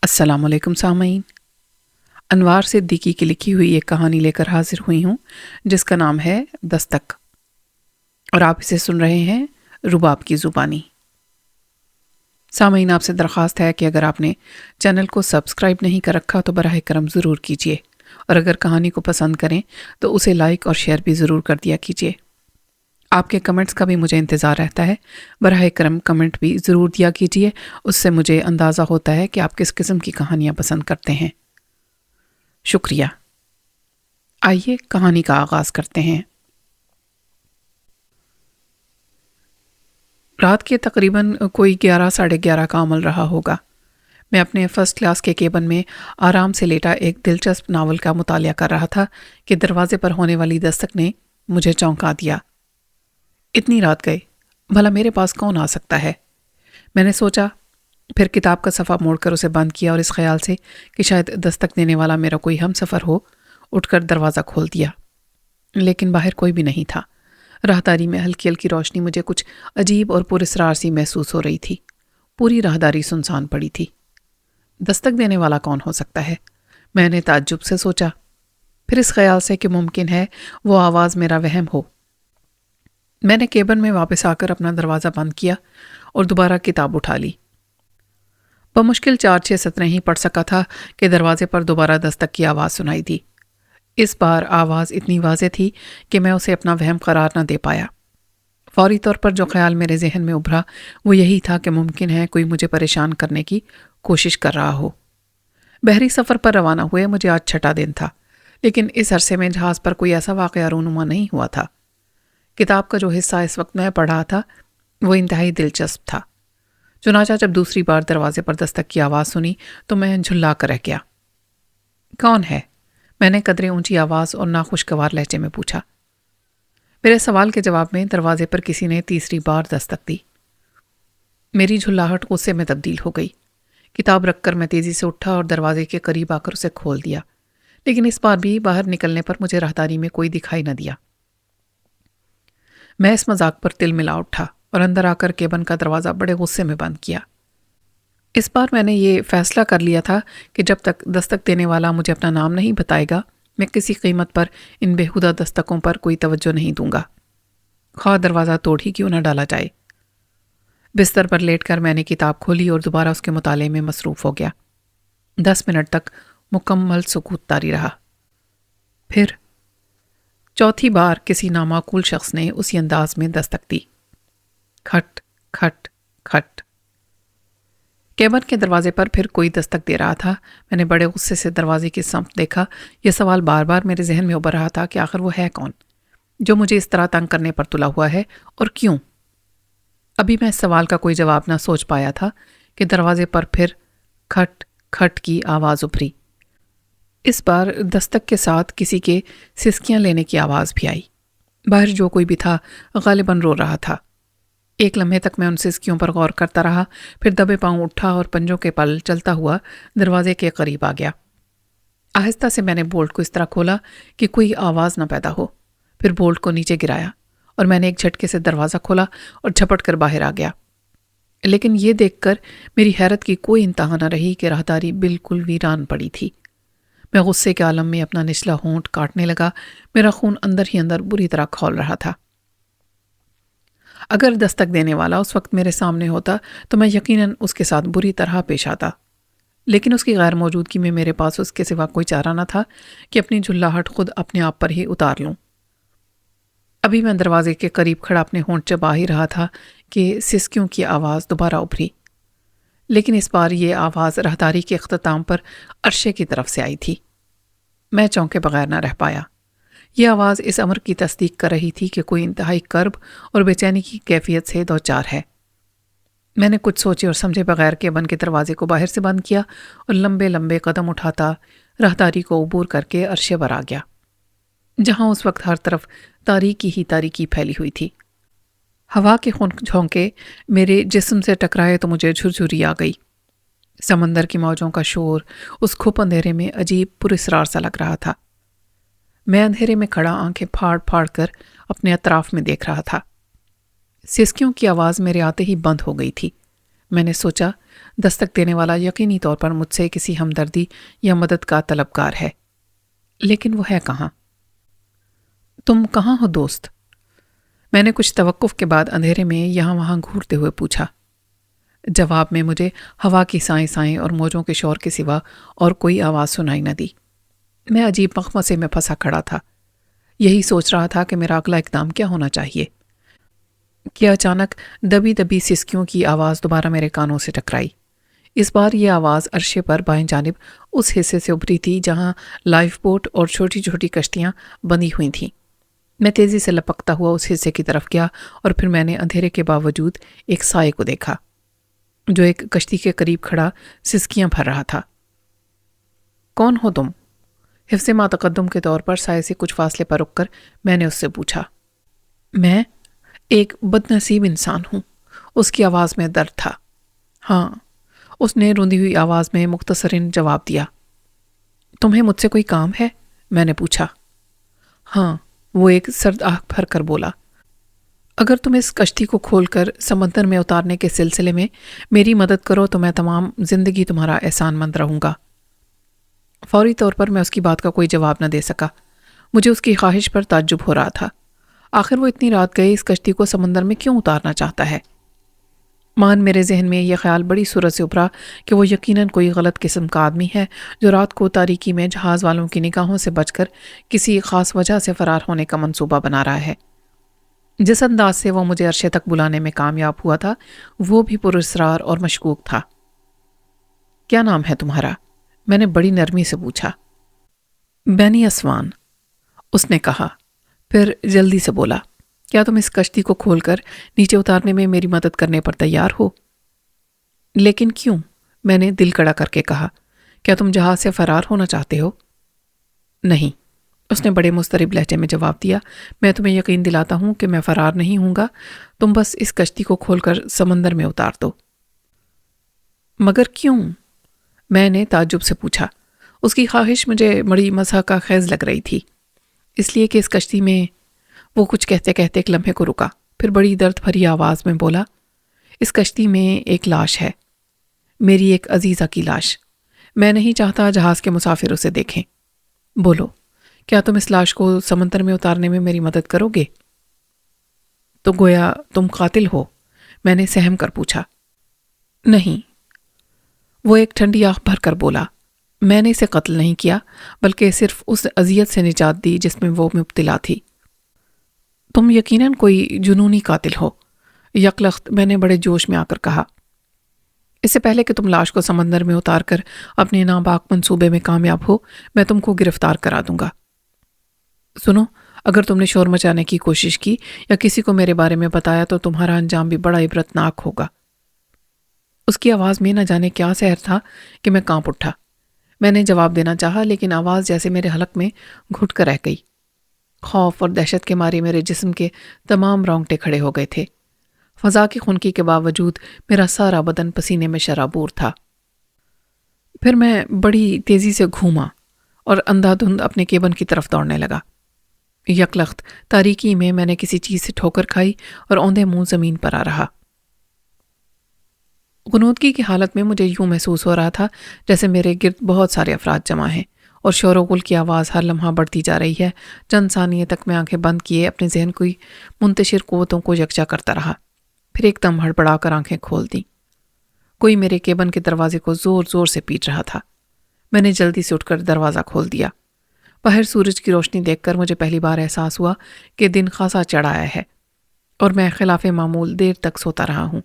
السلام علیکم سامعین، انوار صدیقی کی لکھی ہوئی ایک کہانی لے کر حاضر ہوئی ہوں جس کا نام ہے دستک، اور آپ اسے سن رہے ہیں رباب کی زبانی۔ سامعین، آپ سے درخواست ہے کہ اگر آپ نے چینل کو سبسکرائب نہیں کر رکھا تو براہ کرم ضرور کیجیے، اور اگر کہانی کو پسند کریں تو اسے لائک اور شیئر بھی ضرور کر دیا کیجیے۔ آپ کے کمنٹس کا بھی مجھے انتظار رہتا ہے، براہ کرم کمنٹ بھی ضرور دیا کیجیے، اس سے مجھے اندازہ ہوتا ہے کہ آپ کس قسم کی کہانیاں پسند کرتے ہیں۔ شکریہ۔ آئیے کہانی کا آغاز کرتے ہیں۔ رات کے تقریباً کوئی 11 کا عمل رہا ہوگا۔ میں اپنے فرسٹ کلاس کے کیبن میں آرام سے لیٹا ایک دلچسپ ناول کا مطالعہ کر رہا تھا کہ دروازے پر ہونے والی دستک نے مجھے چونکا دیا۔ اتنی رات گئے، بھلا میرے پاس کون آ سکتا ہے؟ میں نے سوچا، پھر کتاب کا صفحہ موڑ کر اسے بند کیا اور اس خیال سے کہ شاید دستک دینے والا میرا کوئی ہم سفر ہو، اٹھ کر دروازہ کھول دیا۔ لیکن باہر کوئی بھی نہیں تھا۔ راہداری میں ہلکی ہلکی روشنی مجھے کچھ عجیب اور پراسرار سی محسوس ہو رہی تھی۔ پوری راہداری سنسان پڑی تھی۔ دستک دینے والا کون ہو سکتا ہے؟ میں نے تعجب سے سوچا، پھر اس خیال سے کہ ممکن ہے وہ آواز میرا وہم ہو۔ میں نے کیبن میں واپس آ کر اپنا دروازہ بند کیا اور دوبارہ کتاب اٹھا لی۔ بمشکل 4-6 سطریں ہی پڑھ سکا تھا کہ دروازے پر دوبارہ دستک کی آواز سنائی دی۔ اس بار آواز اتنی واضح تھی کہ میں اسے اپنا وہم قرار نہ دے پایا۔ فوری طور پر جو خیال میرے ذہن میں ابھرا وہ یہی تھا کہ ممکن ہے کوئی مجھے پریشان کرنے کی کوشش کر رہا ہو۔ بحری سفر پر روانہ ہوئے مجھے آج 6واں دن تھا، لیکن اس عرصے میں جہاز پر کوئی ایسا واقعہ رونما نہیں ہوا تھا۔ کتاب کا جو حصہ اس وقت میں پڑھ رہا تھا وہ انتہائی دلچسپ تھا۔ چنانچہ جب دوسری بار دروازے پر دستک کی آواز سنی تو میں جھلا کر رہ گیا۔ کون ہے؟ میں نے قدرے اونچی آواز اور ناخوشگوار لہجے میں پوچھا۔ میرے سوال کے جواب میں دروازے پر کسی نے تیسری بار دستک دی۔ میری جھلاہٹ غصے میں تبدیل ہو گئی۔ کتاب رکھ کر میں تیزی سے اٹھا اور دروازے کے قریب آ کر اسے کھول دیا، لیکن اس بار بھی باہر نکلنے پر مجھے راہداری میں کوئی دکھائی نہ دیا۔ میں اس مذاق پر تل ملا اٹھا اور اندر آ کر کیبن کا دروازہ بڑے غصے میں بند کیا۔ اس بار میں نے یہ فیصلہ کر لیا تھا کہ جب تک دستک دینے والا مجھے اپنا نام نہیں بتائے گا، میں کسی قیمت پر ان بےہودہ دستکوں پر کوئی توجہ نہیں دوں گا، خواہ دروازہ توڑ ہی کیوں نہ ڈالا جائے۔ بستر پر لیٹ کر میں نے کتاب کھولی اور دوبارہ اس کے مطالعے میں مصروف ہو گیا۔ 10 منٹ تک مکمل سکوت طاری رہا۔ پھر چوتھی بار کسی نامعقول شخص نے اسی انداز میں دستک دی۔ کھٹ کھٹ کھٹ۔ کیبن کے دروازے پر پھر کوئی دستک دے رہا تھا۔ میں نے بڑے غصے سے دروازے کی سمت دیکھا۔ یہ سوال بار بار میرے ذہن میں ابھر رہا تھا کہ آخر وہ ہے کون جو مجھے اس طرح تنگ کرنے پر تلا ہوا ہے، اور کیوں؟ ابھی میں اس سوال کا کوئی جواب نہ سوچ پایا تھا کہ دروازے پر پھر کھٹ کھٹ کی آواز ابھری۔ اس بار دستک کے ساتھ کسی کے سسکیاں لینے کی آواز بھی آئی۔ باہر جو کوئی بھی تھا غالباً رو رہا تھا۔ ایک لمحے تک میں ان سسکیوں پر غور کرتا رہا، پھر دبے پاؤں اٹھا اور پنجوں کے پل چلتا ہوا دروازے کے قریب آ گیا۔ آہستہ سے میں نے بولٹ کو اس طرح کھولا کہ کوئی آواز نہ پیدا ہو، پھر بولٹ کو نیچے گرایا اور میں نے ایک جھٹکے سے دروازہ کھولا اور جھپٹ کر باہر آ گیا۔ لیکن یہ دیکھ کر میری حیرت کی کوئی انتہا نہ رہی کہ راہداری بالکل ویران پڑی تھی۔ میں غصے کے عالم میں اپنا نچلا ہونٹ کاٹنے لگا۔ میرا خون اندر ہی اندر بری طرح کھول رہا تھا۔ اگر دستک دینے والا اس وقت میرے سامنے ہوتا تو میں یقیناً اس کے ساتھ بری طرح پیش آتا، لیکن اس کی غیر موجودگی میں میرے پاس اس کے سوا کوئی چارہ نہ تھا کہ اپنی جھلاہٹ خود اپنے آپ پر ہی اتار لوں۔ ابھی میں دروازے کے قریب کھڑا اپنے ہونٹ چبا ہی رہا تھا کہ سسکیوں کی آواز دوبارہ ابھری، لیکن اس بار یہ آواز راہداری کے اختتام پر عرشے کی طرف سے آئی تھی۔ میں چونکے بغیر نہ رہ پایا۔ یہ آواز اس امر کی تصدیق کر رہی تھی کہ کوئی انتہائی کرب اور بے چینی کی کیفیت سے دوچار ہے۔ میں نے کچھ سوچے اور سمجھے بغیر کیبن کے دروازے کو باہر سے بند کیا اور لمبے لمبے قدم اٹھاتا راہداری کو عبور کر کے عرشے پر آ گیا، جہاں اس وقت ہر طرف تاریکی ہی تاریکی پھیلی ہوئی تھی۔ ہوا کے خون جھونکے میرے جسم سے ٹکرائے تو مجھے جھرجھری آ گئی۔ سمندر کی موجوں کا شور اس کھپ اندھیرے میں عجیب پراسرار سا لگ رہا تھا۔ میں اندھیرے میں کھڑا آنکھیں پھاڑ پھاڑ کر اپنے اطراف میں دیکھ رہا تھا۔ سسکیوں کی آواز میرے آتے ہی بند ہو گئی تھی۔ میں نے سوچا دستک دینے والا یقینی طور پر مجھ سے کسی ہمدردی یا مدد کا طلبگار ہے، لیکن وہ ہے کہاں؟ تم کہاں ہو دوست؟ میں نے کچھ توقف کے بعد اندھیرے میں یہاں وہاں گھورتے ہوئے پوچھا۔ جواب میں مجھے ہوا کی سائیں سائیں اور موجوں کے شور کے سوا اور کوئی آواز سنائی نہ دی۔ میں عجیب مخمصے میں پھنسا کھڑا تھا، یہی سوچ رہا تھا کہ میرا اگلا اقدام کیا ہونا چاہیے کہ اچانک دبی دبی سسکیوں کی آواز دوبارہ میرے کانوں سے ٹکرائی۔ اس بار یہ آواز عرشے پر بائیں جانب اس حصے سے ابھری تھی جہاں لائف بوٹ اور چھوٹی چھوٹی کشتیاں بندھی ہوئی تھیں۔ میں تیزی سے لپکتا ہوا اس حصے کی طرف گیا اور پھر میں نے اندھیرے کے باوجود ایک سائے کو دیکھا جو ایک کشتی کے قریب کھڑا سسکیاں بھر رہا تھا۔ کون ہو تم؟ حفظ ما تقدم کے طور پر سائے سے کچھ فاصلے پر رک کر میں نے اس سے پوچھا۔ میں ایک بد نصیب انسان ہوں، اس کی آواز میں درد تھا۔ ہاں، اس نے روندی ہوئی آواز میں مختصراً جواب دیا۔ تمہیں مجھ سے کوئی کام ہے؟ میں نے پوچھا۔ ہاں، وہ ایک سرد آہ بھر کر بولا۔ اگر تم اس کشتی کو کھول کر سمندر میں اتارنے کے سلسلے میں میری مدد کرو تو میں تمام زندگی تمہارا احسان مند رہوں گا۔ فوری طور پر میں اس کی بات کا کوئی جواب نہ دے سکا۔ مجھے اس کی خواہش پر تعجب ہو رہا تھا۔ آخر وہ اتنی رات گئے اس کشتی کو سمندر میں کیوں اتارنا چاہتا ہے؟ میرے ذہن میں یہ خیال بڑی صورت سے ابھرا کہ وہ یقیناً کوئی غلط قسم کا آدمی ہے جو رات کو تاریکی میں جہاز والوں کی نگاہوں سے بچ کر کسی خاص وجہ سے فرار ہونے کا منصوبہ بنا رہا ہے۔ جس انداز سے وہ مجھے عرشے تک بلانے میں کامیاب ہوا تھا وہ بھی پراسرار اور مشکوک تھا۔ کیا نام ہے تمہارا؟ میں نے بڑی نرمی سے پوچھا۔ بینی اسوان، اس نے کہا، پھر جلدی سے بولا، کیا تم اس کشتی کو کھول کر نیچے اتارنے میں میری مدد کرنے پر تیار ہو؟ لیکن کیوں؟ میں نے دل کڑا کر کے کہا۔ کیا تم جہاز سے فرار ہونا چاہتے ہو؟ نہیں، اس نے بڑے مضطرب لہجے میں جواب دیا۔ میں تمہیں یقین دلاتا ہوں کہ میں فرار نہیں ہوں گا، تم بس اس کشتی کو کھول کر سمندر میں اتار دو۔ مگر کیوں؟ میں نے تعجب سے پوچھا۔ اس کی خواہش مجھے بڑی مضحکہ خیز لگ رہی تھی۔ اس لیے کہ اس کشتی میں، وہ کچھ کہتے کہتے ایک لمحے کو رکا، پھر بڑی درد بھری آواز میں بولا، اس کشتی میں ایک لاش ہے، میری ایک عزیزہ کی لاش۔ میں نہیں چاہتا جہاز کے مسافر اسے دیکھیں۔ بولو، کیا تم اس لاش کو سمندر میں اتارنے میں میری مدد کرو گے؟ تو گویا تم قاتل ہو؟ میں نے سہم کر پوچھا۔ نہیں، وہ ایک ٹھنڈی آہ بھر کر بولا، میں نے اسے قتل نہیں کیا بلکہ صرف اس اذیت سے نجات دی جس میں وہ مبتلا تھی۔ تم یقیناً کوئی جنونی قاتل ہو، یکلخت میں نے بڑے جوش میں آ کر کہا۔ اس سے پہلے کہ تم لاش کو سمندر میں اتار کر اپنے ناپاک منصوبے میں کامیاب ہو، میں تم کو گرفتار کرا دوں گا۔ سنو، اگر تم نے شور مچانے کی کوشش کی یا کسی کو میرے بارے میں بتایا تو تمہارا انجام بھی بڑا عبرتناک ہوگا۔ اس کی آواز میں نہ جانے کیا سحر تھا کہ میں کانپ اٹھا۔ میں نے جواب دینا چاہا لیکن آواز جیسے میرے حلق میں گھٹ کر رہ گئی۔ خوف اور دہشت کے مارے میرے جسم کے تمام رونگٹے کھڑے ہو گئے تھے۔ فضا کی خنکی کے باوجود میرا سارا بدن پسینے میں شرابور تھا۔ پھر میں بڑی تیزی سے گھوما اور اندھا دھند اپنے کیبن کی طرف دوڑنے لگا۔ یکلخت تاریکی میں نے کسی چیز سے ٹھوکر کھائی اور اوندے منہ زمین پر آ رہا۔ غنودگی کی حالت میں مجھے یوں محسوس ہو رہا تھا جیسے میرے گرد بہت سارے افراد جمع ہیں اور شور و غل کی آواز ہر لمحہ بڑھتی جا رہی ہے۔ چند ثانیے تک میں آنکھیں بند کیے اپنے ذہن کی منتشر قوتوں کو یکجا کرتا رہا، پھر ایک دم ہڑبڑا کر آنکھیں کھول دیں۔ کوئی میرے کیبن کے دروازے کو زور زور سے پیٹ رہا تھا۔ میں نے جلدی سے اٹھ کر دروازہ کھول دیا۔ باہر سورج کی روشنی دیکھ کر مجھے پہلی بار احساس ہوا کہ دن خاصا چڑھ آیا ہے اور میں خلاف معمول دیر تک سوتا رہا ہوں۔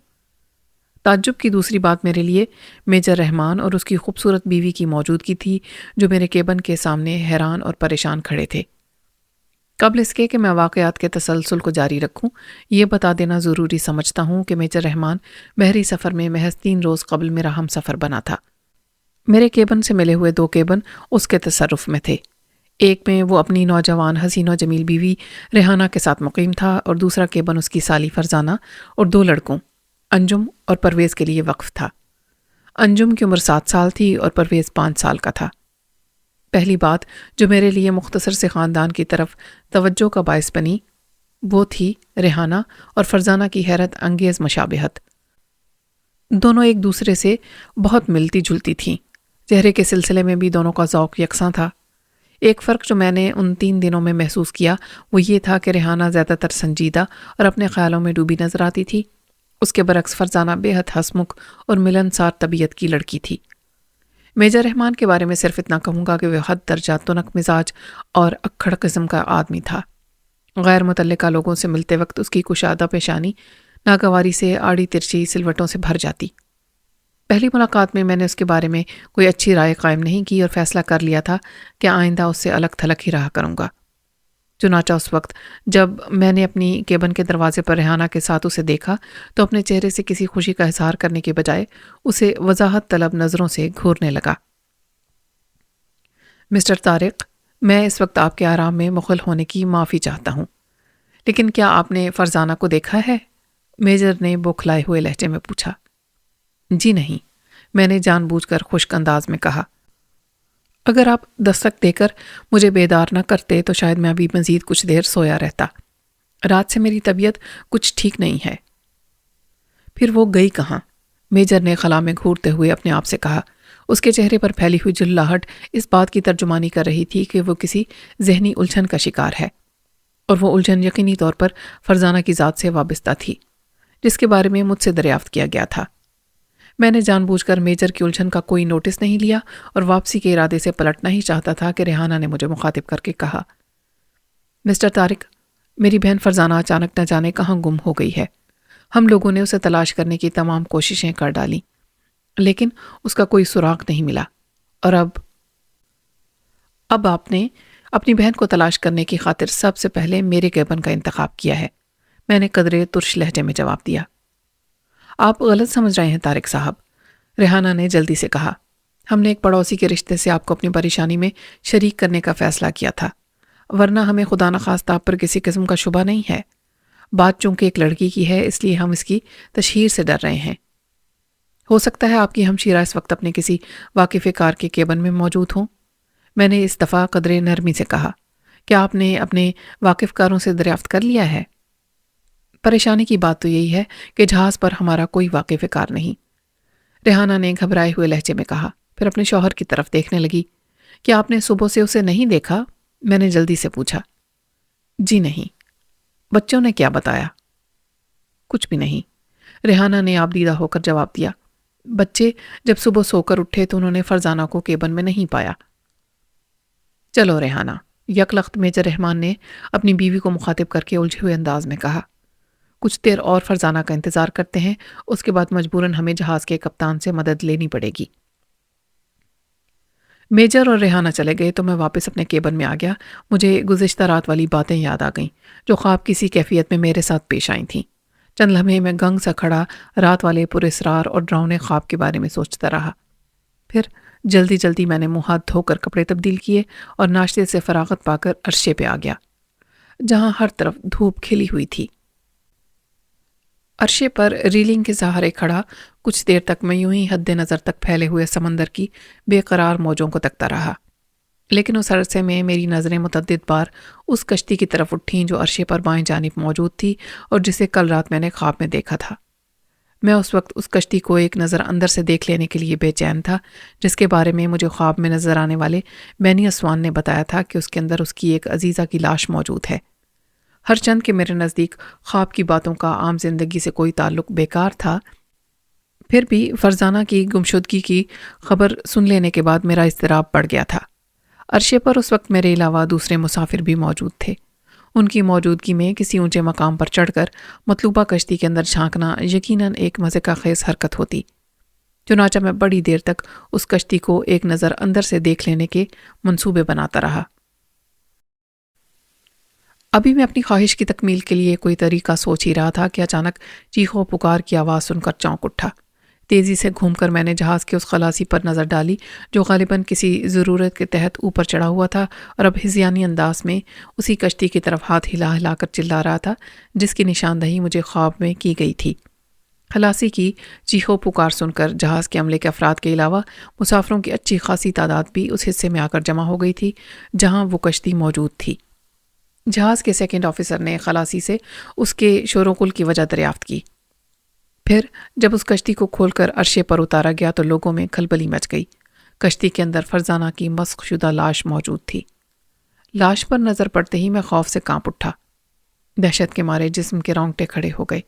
تعجب کی دوسری بات میرے لیے میجر رحمان اور اس کی خوبصورت بیوی کی موجودگی تھی جو میرے کیبن کے سامنے حیران اور پریشان کھڑے تھے۔ قبل اس کے کہ میں واقعات کے تسلسل کو جاری رکھوں، یہ بتا دینا ضروری سمجھتا ہوں کہ میجر رحمان بحری سفر میں محض 3 روز قبل میرا ہم سفر بنا تھا۔ میرے کیبن سے ملے ہوئے 2 کیبن اس کے تصرف میں تھے۔ ایک میں وہ اپنی نوجوان حسین و جمیل بیوی ریحانہ کے ساتھ مقیم تھا اور دوسرا کیبن اس کی سالی فرزانہ اور 2 لڑکوں انجم اور پرویز کے لیے وقف تھا۔ انجم کی عمر 7 سال تھی اور پرویز 5 سال کا تھا۔ پہلی بات جو میرے لیے مختصر سے خاندان کی طرف توجہ کا باعث بنی وہ تھی ریحانہ اور فرزانہ کی حیرت انگیز مشابہت۔ دونوں ایک دوسرے سے بہت ملتی جلتی تھیں۔ چہرے کے سلسلے میں بھی دونوں کا ذوق یکساں تھا۔ ایک فرق جو میں نے ان 3 دنوں میں محسوس کیا وہ یہ تھا کہ ریحانہ زیادہ تر سنجیدہ اور اپنے خیالوں میں ڈوبی نظر آتی تھی۔ اس کے برعکس فرزانہ بے حد ہنسمکھ اور ملنسار طبیعت کی لڑکی تھی۔ میجر رحمان کے بارے میں صرف اتنا کہوں گا کہ وہ حد درجہ تنک مزاج اور اکھڑ قسم کا آدمی تھا۔ غیر متعلقہ لوگوں سے ملتے وقت اس کی کشادہ پیشانی ناگواری سے آڑی ترچی سلوٹوں سے بھر جاتی۔ پہلی ملاقات میں نے اس کے بارے میں کوئی اچھی رائے قائم نہیں کی اور فیصلہ کر لیا تھا کہ آئندہ اس سے الگ تھلگ ہی رہا کروں گا۔ چنانچہ اس وقت جب میں نے اپنی کیبن کے دروازے پر ریحانہ کے ساتھ اسے دیکھا تو اپنے چہرے سے کسی خوشی کا اظہار کرنے کے بجائے اسے وضاحت طلب نظروں سے گھورنے لگا۔ مسٹر طارق، میں اس وقت آپ کے آرام میں مخل ہونے کی معافی چاہتا ہوں، لیکن کیا آپ نے فرزانہ کو دیکھا ہے؟ میجر نے بوکھلائے ہوئے لہجے میں پوچھا۔ جی نہیں، میں نے جان بوجھ کر خشک انداز میں کہا۔ اگر آپ دستک دے کر مجھے بیدار نہ کرتے تو شاید میں ابھی مزید کچھ دیر سویا رہتا۔ رات سے میری طبیعت کچھ ٹھیک نہیں ہے۔ پھر وہ گئی کہاں؟ میجر نے خلا میں گھورتے ہوئے اپنے آپ سے کہا۔ اس کے چہرے پر پھیلی ہوئی جھلاہٹ اس بات کی ترجمانی کر رہی تھی کہ وہ کسی ذہنی الجھن کا شکار ہے، اور وہ الجھن یقینی طور پر فرزانہ کی ذات سے وابستہ تھی، جس کے بارے میں مجھ سے دریافت کیا گیا تھا۔ میں نے جان بوجھ کر میجر کی الجھن کا کوئی نوٹس نہیں لیا اور واپسی کے ارادے سے پلٹنا ہی چاہتا تھا کہ ریحانہ نے مجھے مخاطب کر کے کہا، مسٹر طارق، میری بہن فرزانہ اچانک نہ جانے کہاں گم ہو گئی ہے۔ ہم لوگوں نے اسے تلاش کرنے کی تمام کوششیں کر ڈالیں، لیکن اس کا کوئی سراغ نہیں ملا، اور اب آپ نے اپنی بہن کو تلاش کرنے کی خاطر سب سے پہلے میرے کیبن کا انتخاب کیا ہے، میں نے قدرے ترش لہجے میں جواب دیا۔ آپ غلط سمجھ رہے ہیں طارق صاحب، ریحانہ نے جلدی سے کہا۔ ہم نے ایک پڑوسی کے رشتے سے آپ کو اپنی پریشانی میں شریک کرنے کا فیصلہ کیا تھا، ورنہ ہمیں خدا نخواستہ آپ پر کسی قسم کا شبہ نہیں ہے۔ بات چونکہ ایک لڑکی کی ہے اس لیے ہم اس کی تشہیر سے ڈر رہے ہیں۔ ہو سکتا ہے آپ کی ہمشیرہ اس وقت اپنے کسی واقف کار کے کیبن میں موجود ہوں، میں نے اس دفعہ قدرے نرمی سے کہا۔ کیا آپ نے اپنے واقف کاروں سے دریافت کر لیا ہے؟ پریشانی کی بات تو یہی ہے کہ جہاز پر ہمارا کوئی واقف کار نہیں، ریحانہ نے گھبرائے ہوئے لہجے میں کہا، پھر اپنے شوہر کی طرف دیکھنے لگی۔ کیا آپ نے صبح سے اسے نہیں دیکھا؟ میں نے جلدی سے پوچھا۔ جی نہیں۔ بچوں نے کیا بتایا؟ کچھ بھی نہیں، ریحانہ نے آبدیدہ ہو کر جواب دیا۔ بچے جب صبح سو کر اٹھے تو انہوں نے فرزانہ کو کیبن میں نہیں پایا۔ چلو ریحانہ، یک لخت میجر رحمان نے اپنی بیوی کو مخاطب کر کے الجھے ہوئے انداز میں کہا، کچھ دیر اور فرزانہ کا انتظار کرتے ہیں، اس کے بعد مجبوراً ہمیں جہاز کے کپتان سے مدد لینی پڑے گی۔ میجر اور ریحانہ چلے گئے تو میں واپس اپنے کیبن میں آ گیا۔ مجھے گزشتہ رات والی باتیں یاد آ گئیں جو خواب کسی کیفیت میں میرے ساتھ پیش آئی تھیں۔ چند لمحے میں گنگ سا کھڑا رات والے پراسرار اور ڈراؤنے خواب کے بارے میں سوچتا رہا۔ پھر جلدی جلدی میں نے منہ ہاتھ دھو کر کپڑے تبدیل کیے اور ناشتے سے فراغت پا کر عرشے پہ آ گیا، جہاں ہر طرف دھوپ کھلی ہوئی تھی۔ عرشے پر ریلنگ کے سہارے کھڑا کچھ دیر تک میں یوں ہی حد نظر تک پھیلے ہوئے سمندر کی بے قرار موجوں کو تکتا رہا، لیکن اس عرصے میں میری نظریں متعدد بار اس کشتی کی طرف اٹھیں جو عرشے پر بائیں جانب موجود تھی اور جسے کل رات میں نے خواب میں دیکھا تھا۔ میں اس وقت اس کشتی کو ایک نظر اندر سے دیکھ لینے کے لیے بے چین تھا، جس کے بارے میں مجھے خواب میں نظر آنے والے بینی اسوان نے بتایا تھا کہ اس کے اندر اس کی ایک عزیزہ کی لاش موجود ہے۔ ہر چند کہ میرے نزدیک خواب کی باتوں کا عام زندگی سے کوئی تعلق بیکار تھا، پھر بھی فرزانہ کی گمشدگی کی خبر سن لینے کے بعد میرا اضطراب بڑھ گیا تھا۔ عرشے پر اس وقت میرے علاوہ دوسرے مسافر بھی موجود تھے۔ ان کی موجودگی میں کسی اونچے مقام پر چڑھ کر مطلوبہ کشتی کے اندر جھانکنا یقیناً ایک مزے کا خیز حرکت ہوتی۔ چنانچہ میں بڑی دیر تک اس کشتی کو ایک نظر اندر سے دیکھ لینے کے منصوبے بناتا رہا۔ ابھی میں اپنی خواہش کی تکمیل کے لیے کوئی طریقہ سوچ ہی رہا تھا کہ اچانک چیخ و پکار کی آواز سن کر چونک اٹھا۔ تیزی سے گھوم کر میں نے جہاز کے اس خلاصی پر نظر ڈالی جو غالباً کسی ضرورت کے تحت اوپر چڑھا ہوا تھا اور اب ہذیانی انداز میں اسی کشتی کی طرف ہاتھ ہلا ہلا کر چلا رہا تھا جس کی نشاندہی مجھے خواب میں کی گئی تھی۔ خلاصی کی چیخ و پکار سن کر جہاز کے عملے کے افراد کے علاوہ مسافروں کی اچھی خاصی تعداد بھی اس حصے میں آ کر جمع ہو گئی تھی جہاں وہ کشتی موجود تھی۔ جہاز کے سیکنڈ آفیسر نے خلاصی سے اس کے شور و غل کی وجہ دریافت کی۔ پھر جب اس کشتی کو کھول کر عرشے پر اتارا گیا تو لوگوں میں کھلبلی مچ گئی۔ کشتی کے اندر فرزانہ کی مسخ شدہ لاش موجود تھی۔ لاش پر نظر پڑتے ہی میں خوف سے کانپ اٹھا۔ دہشت کے مارے جسم کے رونگٹے کھڑے ہو گئے۔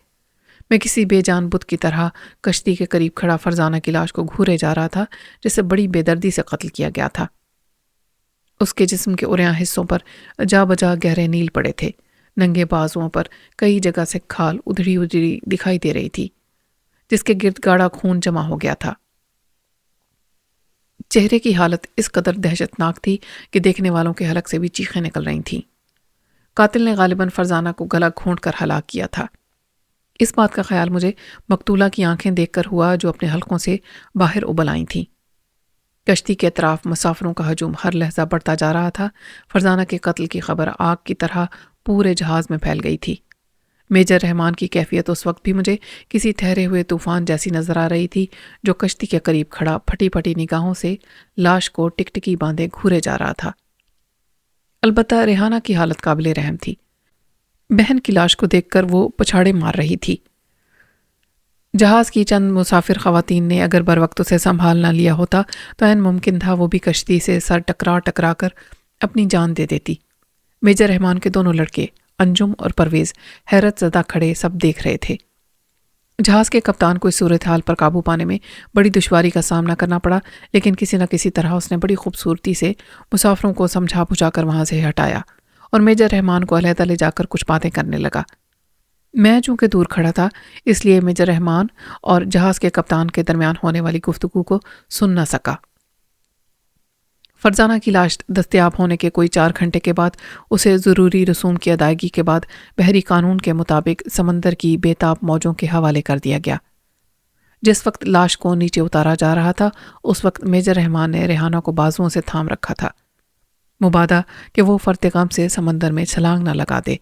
میں کسی بے جان بت کی طرح کشتی کے قریب کھڑا فرزانہ کی لاش کو گھورے جا رہا تھا جسے بڑی بے دردی سے قتل کیا گیا تھا۔ اس کے جسم کے عریاں حصوں پر جا بجا گہرے نیل پڑے تھے۔ ننگے بازوؤں پر کئی جگہ سے کھال ادھڑی ادھڑی دکھائی دے رہی تھی جس کے گرد گاڑھا خون جمع ہو گیا تھا۔ چہرے کی حالت اس قدر دہشت ناک تھی کہ دیکھنے والوں کے حلق سے بھی چیخیں نکل رہی تھیں۔ قاتل نے غالباً فرزانہ کو گلا گھونٹ کر ہلاک کیا تھا۔ اس بات کا خیال مجھے مقتولہ کی آنکھیں دیکھ کر ہوا جو اپنے حلقوں سے باہر ابل آئی تھیں۔ کشتی کے اطراف مسافروں کا ہجوم ہر لحظہ بڑھتا جا رہا تھا۔ فرزانہ کے قتل کی خبر آگ کی طرح پورے جہاز میں پھیل گئی تھی۔ میجر رحمان کی کیفیت اس وقت بھی مجھے کسی ٹھہرے ہوئے طوفان جیسی نظر آ رہی تھی جو کشتی کے قریب کھڑا پھٹی پھٹی نگاہوں سے لاش کو ٹکٹکی باندھے گھورے جا رہا تھا۔ البتہ ریحانہ کی حالت قابل رحم تھی۔ بہن کی لاش کو دیکھ کر وہ پچھاڑے مار رہی تھی۔ جہاز کی چند مسافر خواتین نے اگر بر وقت اسے سنبھال نہ لیا ہوتا تو عین ممکن تھا وہ بھی کشتی سے سر ٹکرا کر اپنی جان دے دیتی۔ میجر رحمان کے دونوں لڑکے انجم اور پرویز حیرت زدہ کھڑے سب دیکھ رہے تھے۔ جہاز کے کپتان کو اس صورتحال پر قابو پانے میں بڑی دشواری کا سامنا کرنا پڑا، لیکن کسی نہ کسی طرح اس نے بڑی خوبصورتی سے مسافروں کو سمجھا بجھا کر وہاں سے ہٹایا اور میجر رحمان کو علیحدہ لے جا کر کچھ باتیں کرنے لگا۔ میں چونکہ دور کھڑا تھا اس لیے میجر رحمان اور جہاز کے کپتان کے درمیان ہونے والی گفتگو کو سن نہ سکا۔ فرزانہ کی لاش دستیاب ہونے کے کوئی 4 گھنٹے کے بعد اسے ضروری رسوم کی ادائیگی کے بعد بحری قانون کے مطابق سمندر کی بے تاب موجوں کے حوالے کر دیا گیا۔ جس وقت لاش کو نیچے اتارا جا رہا تھا اس وقت میجر رحمان نے ریحانہ کو بازوؤں سے تھام رکھا تھا، مبادا کہ وہ فرط غم سے سمندر میں چھلانگ نہ لگا دے۔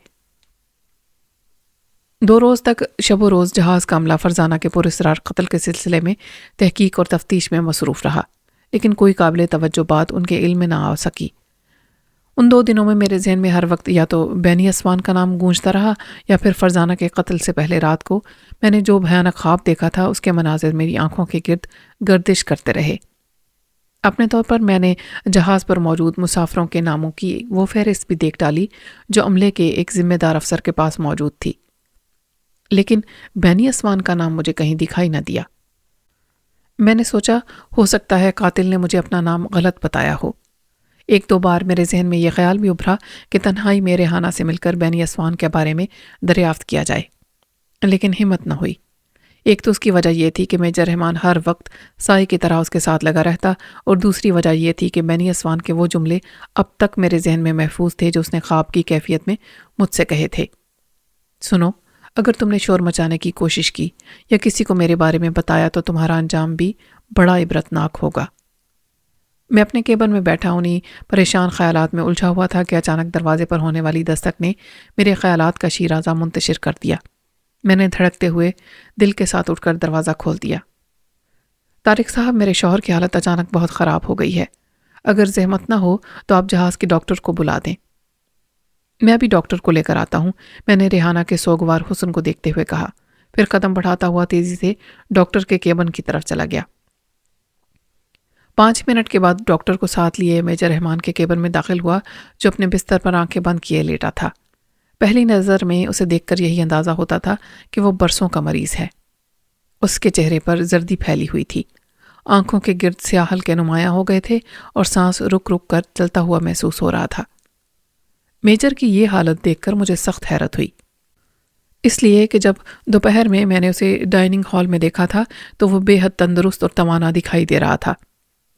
2 روز تک شب و روز جہاز کا عملہ فرزانہ کے پراسرار قتل کے سلسلے میں تحقیق اور تفتیش میں مصروف رہا، لیکن کوئی قابل توجہ بات ان کے علم میں نہ آ سکی۔ ان 2 دنوں میں میرے ذہن میں ہر وقت یا تو بینی اسوان کا نام گونجتا رہا یا پھر فرزانہ کے قتل سے پہلے رات کو میں نے جو بھیانک خواب دیکھا تھا اس کے مناظر میری آنکھوں کے گرد گردش کرتے رہے۔ اپنے طور پر میں نے جہاز پر موجود مسافروں کے ناموں کی وہ فہرست بھی دیکھ ڈالی جو عملے کے ایک ذمہ دار افسر کے پاس موجود تھی، لیکن بینی اسوان کا نام مجھے کہیں دکھائی نہ دیا۔ میں نے سوچا ہو سکتا ہے قاتل نے مجھے اپنا نام غلط بتایا ہو۔ 1-2 بار میرے ذہن میں یہ خیال بھی ابھرا کہ تنہائی میں ریحانہ سے مل کر بینی اسوان کے بارے میں دریافت کیا جائے، لیکن ہمت نہ ہوئی۔ ایک تو اس کی وجہ یہ تھی کہ میجر رحمان ہر وقت سائے کی طرح اس کے ساتھ لگا رہتا، اور دوسری وجہ یہ تھی کہ بینی اسوان کے وہ جملے اب تک میرے ذہن میں محفوظ تھے جو اس نے خواب کی کیفیت میں مجھ سے کہے تھے۔ سنو، اگر تم نے شور مچانے کی کوشش کی یا کسی کو میرے بارے میں بتایا تو تمہارا انجام بھی بڑا عبرتناک ہوگا۔ میں اپنے کیبن میں بیٹھا انہی پریشان خیالات میں الجھا ہوا تھا کہ اچانک دروازے پر ہونے والی دستک نے میرے خیالات کا شیرازہ منتشر کر دیا۔ میں نے دھڑکتے ہوئے دل کے ساتھ اٹھ کر دروازہ کھول دیا۔ طارق صاحب، میرے شوہر کی حالت اچانک بہت خراب ہو گئی ہے، اگر زحمت نہ ہو تو آپ جہاز کے ڈاکٹر کو بلا دیں۔ میں ابھی ڈاکٹر کو لے کر آتا ہوں، میں نے ریحانہ کے سوگوار حسن کو دیکھتے ہوئے کہا، پھر قدم بڑھاتا ہوا تیزی سے ڈاکٹر کے کیبن کی طرف چلا گیا۔ 5 منٹ کے بعد ڈاکٹر کو ساتھ لیے میجر رحمان کے کیبن میں داخل ہوا جو اپنے بستر پر آنکھیں بند کیے لیٹا تھا۔ پہلی نظر میں اسے دیکھ کر یہی اندازہ ہوتا تھا کہ وہ برسوں کا مریض ہے۔ اس کے چہرے پر زردی پھیلی ہوئی تھی، آنکھوں کے گرد سیاہ حلقے نمایاں ہو گئے تھے اور سانس رک رک کر چلتا ہوا محسوس ہو رہا تھا۔ میجر کی یہ حالت دیکھ کر مجھے سخت حیرت ہوئی، اس لیے کہ جب دوپہر میں نے اسے ڈائننگ ہال میں دیکھا تھا تو وہ بے حد تندرست اور توانا دکھائی دے رہا تھا۔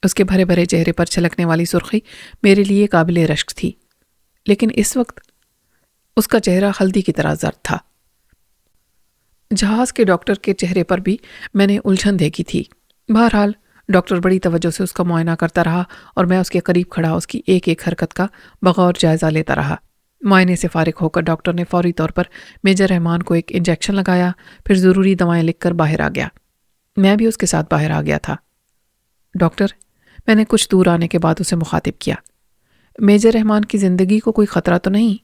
اس کے بھرے بھرے چہرے پر چھلکنے والی سرخی میرے لیے قابل رشک تھی، لیکن اس وقت اس کا چہرہ ہلدی کی طرح زرد تھا۔ جہاز کے ڈاکٹر کے چہرے پر بھی میں نے الجھن دیکھی تھی۔ بہرحال ڈاکٹر بڑی توجہ سے اس کا معائنہ کرتا رہا اور میں اس کے قریب کھڑا اس کی ایک ایک حرکت کا بغور جائزہ لیتا رہا۔ معائنے سے فارغ ہو کر ڈاکٹر نے فوری طور پر میجر رحمان کو ایک انجیکشن لگایا، پھر ضروری دوائیں لکھ کر باہر آ گیا۔ میں بھی اس کے ساتھ باہر آ گیا تھا۔ ڈاکٹر، میں نے کچھ دور آنے کے بعد اسے مخاطب کیا، میجر رحمان کی زندگی کو کوئی خطرہ تو نہیں؟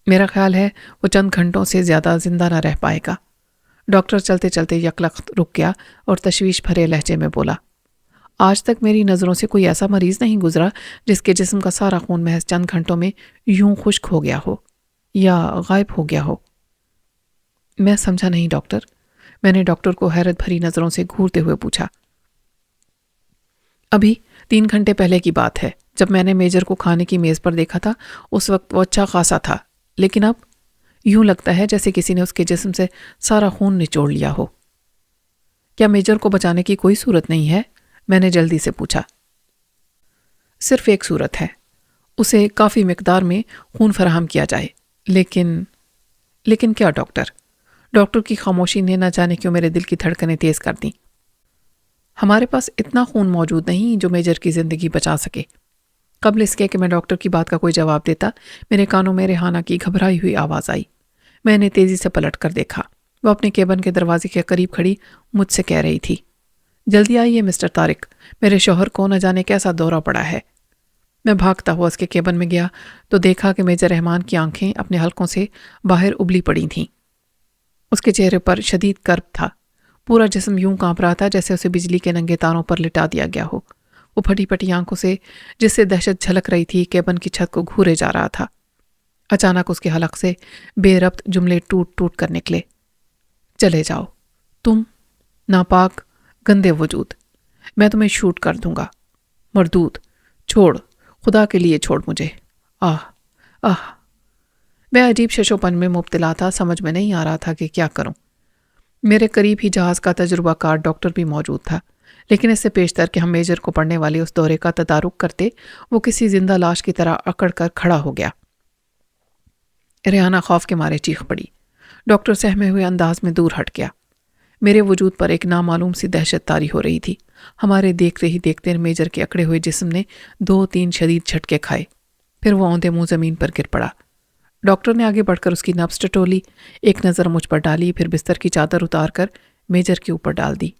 میرا خیال ہے وہ چند گھنٹوں سے زیادہ زندہ نہ رہ پائے گا۔ ڈاکٹر چلتے چلتے یکلخت رک گیا اور تشویش بھرے لہجے میں بولا، آج تک میری نظروں سے کوئی ایسا مریض نہیں گزرا جس کے جسم کا سارا خون محض چند گھنٹوں میں یوں خشک ہو گیا ہو یا غائب ہو گیا ہو۔ میں سمجھا نہیں ڈاکٹر، میں نے ڈاکٹر کو حیرت بھری نظروں سے گھورتے ہوئے پوچھا۔ ابھی 3 گھنٹے پہلے کی بات ہے، جب میں نے میجر کو کھانے کی میز پر دیکھا تھا اس وقت وہ اچھا خاصا تھا، لیکن اب یوں لگتا ہے جیسے کسی نے اس کے جسم سے سارا خون نچوڑ لیا ہو۔ کیا میجر کو بچانے کی کوئی صورت نہیں ہے؟ میں نے جلدی سے پوچھا۔ صرف ایک صورت ہے، اسے کافی مقدار میں خون فراہم کیا جائے، لیکن کیا ڈاکٹر کی خاموشی نے نہ جانے کیوں میرے دل کی دھڑکنیں تیز کر دیں۔ ہمارے پاس اتنا خون موجود نہیں جو میجر کی زندگی بچا سکے۔ قبل اس کے کہ میں ڈاکٹر کی بات کا کوئی جواب دیتا، میرے کانوں میں ریحانہ کی گھبرائی ہوئی آواز آئی۔ میں نے تیزی سے پلٹ کر دیکھا، وہ اپنے کیبن کے دروازے کے قریب کھڑی مجھ سے کہہ رہی تھی، جلدی آئیے مسٹر طارق، میرے شوہر کو نہ جانے کیسا دورہ پڑا ہے۔ میں بھاگتا ہوا اس کے کیبن میں گیا تو دیکھا کہ میجر رحمان کی آنکھیں اپنے حلقوں سے باہر ابلی پڑی تھیں۔ اس کے چہرے پر شدید کرب تھا، پورا جسم یوں کانپ رہا تھا جیسے اسے بجلی کے ننگے تاروں پر لٹا دیا گیا ہو۔ وہ پھٹی پھٹی آنکھوں سے جس سے دہشت جھلک رہی تھی کیبن کی چھت کو گھورے جا رہا تھا۔ اچانک اس کے حلق سے بے ربط جملے ٹوٹ ٹوٹ کر نکلے، چلے جاؤ تم ناپاک گندے وجود، میں تمہیں شوٹ کر دوں گا، مردود، چھوڑ، خدا کے لیے چھوڑ مجھے، آہ۔ میں عجیب ششوپن میں مبتلا تھا، سمجھ میں نہیں آ رہا تھا کہ کیا کروں۔ میرے قریب ہی جہاز کا تجربہ کار ڈاکٹر بھی موجود تھا، لیکن اس سے پیشتر کہ ہم میجر کو پڑنے والے اس دورے کا تدارک کرتے، وہ کسی زندہ لاش کی طرح اکڑ کر کھڑا ہو گیا۔ ریحانہ خوف کے مارے چیخ پڑی۔ ڈاکٹر سہمے ہوئے انداز میں دور ہٹ گیا۔ میرے وجود پر ایک نامعلوم سی دہشت طاری ہو رہی تھی۔ ہمارے دیکھتے ہی دیکھتے میجر کے اکڑے ہوئے جسم نے 2-3 شدید جھٹکے کھائے، پھر وہ اوندے منہ زمین پر گر پڑا۔ ڈاکٹر نے آگے بڑھ کر اس کی نبض ٹٹولی، ایک نظر مجھ پر ڈالی، پھر بستر کی چادر اتار کر میجر کے اوپر ڈال دی۔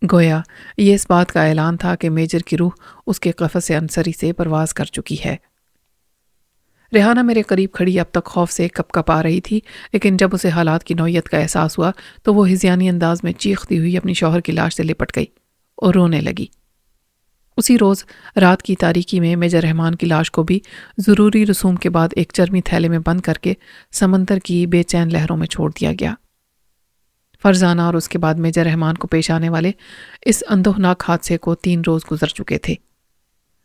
گویا یہ اس بات کا اعلان تھا کہ میجر کی روح اس کے قفس عنصری سے پرواز کر چکی ہے۔ ریحانہ میرے قریب کھڑی اب تک خوف سے کپ کپ آ رہی تھی، لیکن جب اسے حالات کی نوعیت کا احساس ہوا تو وہ ہذیانی انداز میں چیختی ہوئی اپنی شوہر کی لاش سے لپٹ گئی اور رونے لگی۔ اسی روز رات کی تاریکی میں میجر رحمان کی لاش کو بھی ضروری رسوم کے بعد ایک چرمی تھیلے میں بند کر کے سمندر کی بے چین لہروں میں چھوڑ دیا گیا۔ فرزانہ اور اس کے بعد میجر رحمان کو پیش آنے والے اس اندوہناک حادثے کو 3 روز گزر چکے تھے۔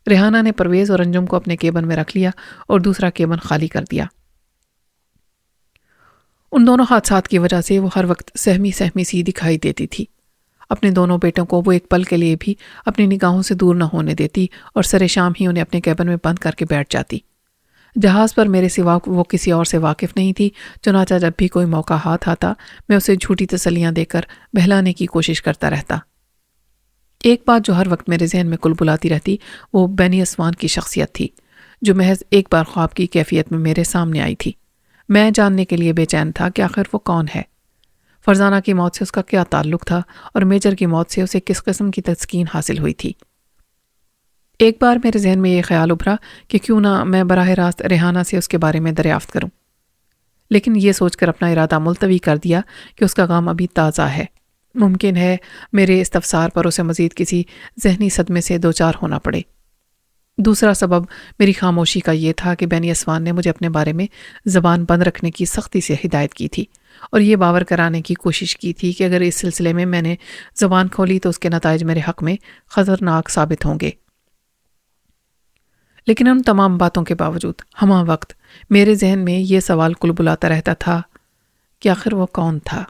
ریحانہ نے پرویز اور انجم کو اپنے کیبن میں رکھ لیا اور دوسرا کیبن خالی کر دیا۔ ان دونوں حادثات کی وجہ سے وہ ہر وقت سہمی سی دکھائی دیتی تھی۔ اپنے دونوں بیٹوں کو وہ ایک پل کے لیے بھی اپنی نگاہوں سے دور نہ ہونے دیتی اور سر شام ہی انہیں اپنے کیبن میں بند کر کے بیٹھ جاتی۔ جہاز پر میرے سوا وہ کسی اور سے واقف نہیں تھی، چنانچہ جب بھی کوئی موقع ہاتھ آتا میں اسے جھوٹی تسلیاں دے کر بہلانے کی کوشش کرتا رہتا۔ ایک بات جو ہر وقت میرے ذہن میں کل بلاتی رہتی وہ بینی اسوان کی شخصیت تھی، جو محض ایک بار خواب کی کیفیت میں میرے سامنے آئی تھی۔ میں جاننے کے لیے بے چین تھا کہ آخر وہ کون ہے، فرزانہ کی موت سے اس کا کیا تعلق تھا اور میجر کی موت سے اسے کس قسم کی تسکین حاصل ہوئی تھی۔ ایک بار میرے ذہن میں یہ خیال ابھرا کہ کیوں نہ میں براہ راست ریحانہ سے اس کے بارے میں دریافت کروں، لیکن یہ سوچ کر اپنا ارادہ ملتوی کر دیا کہ اس کا غم ابھی تازہ ہے، ممکن ہے میرے استفسار پر اسے مزید کسی ذہنی صدمے سے دوچار ہونا پڑے۔ دوسرا سبب میری خاموشی کا یہ تھا کہ بینی اسوان نے مجھے اپنے بارے میں زبان بند رکھنے کی سختی سے ہدایت کی تھی اور یہ باور کرانے کی کوشش کی تھی کہ اگر اس سلسلے میں نے زبان کھولی تو اس کے نتائج میرے حق میں خطرناک ثابت ہوں گے۔ لیکن ان تمام باتوں کے باوجود ہمہ وقت میرے ذہن میں یہ سوال کل بلاتا رہتا تھا کہ آخر وہ کون تھا۔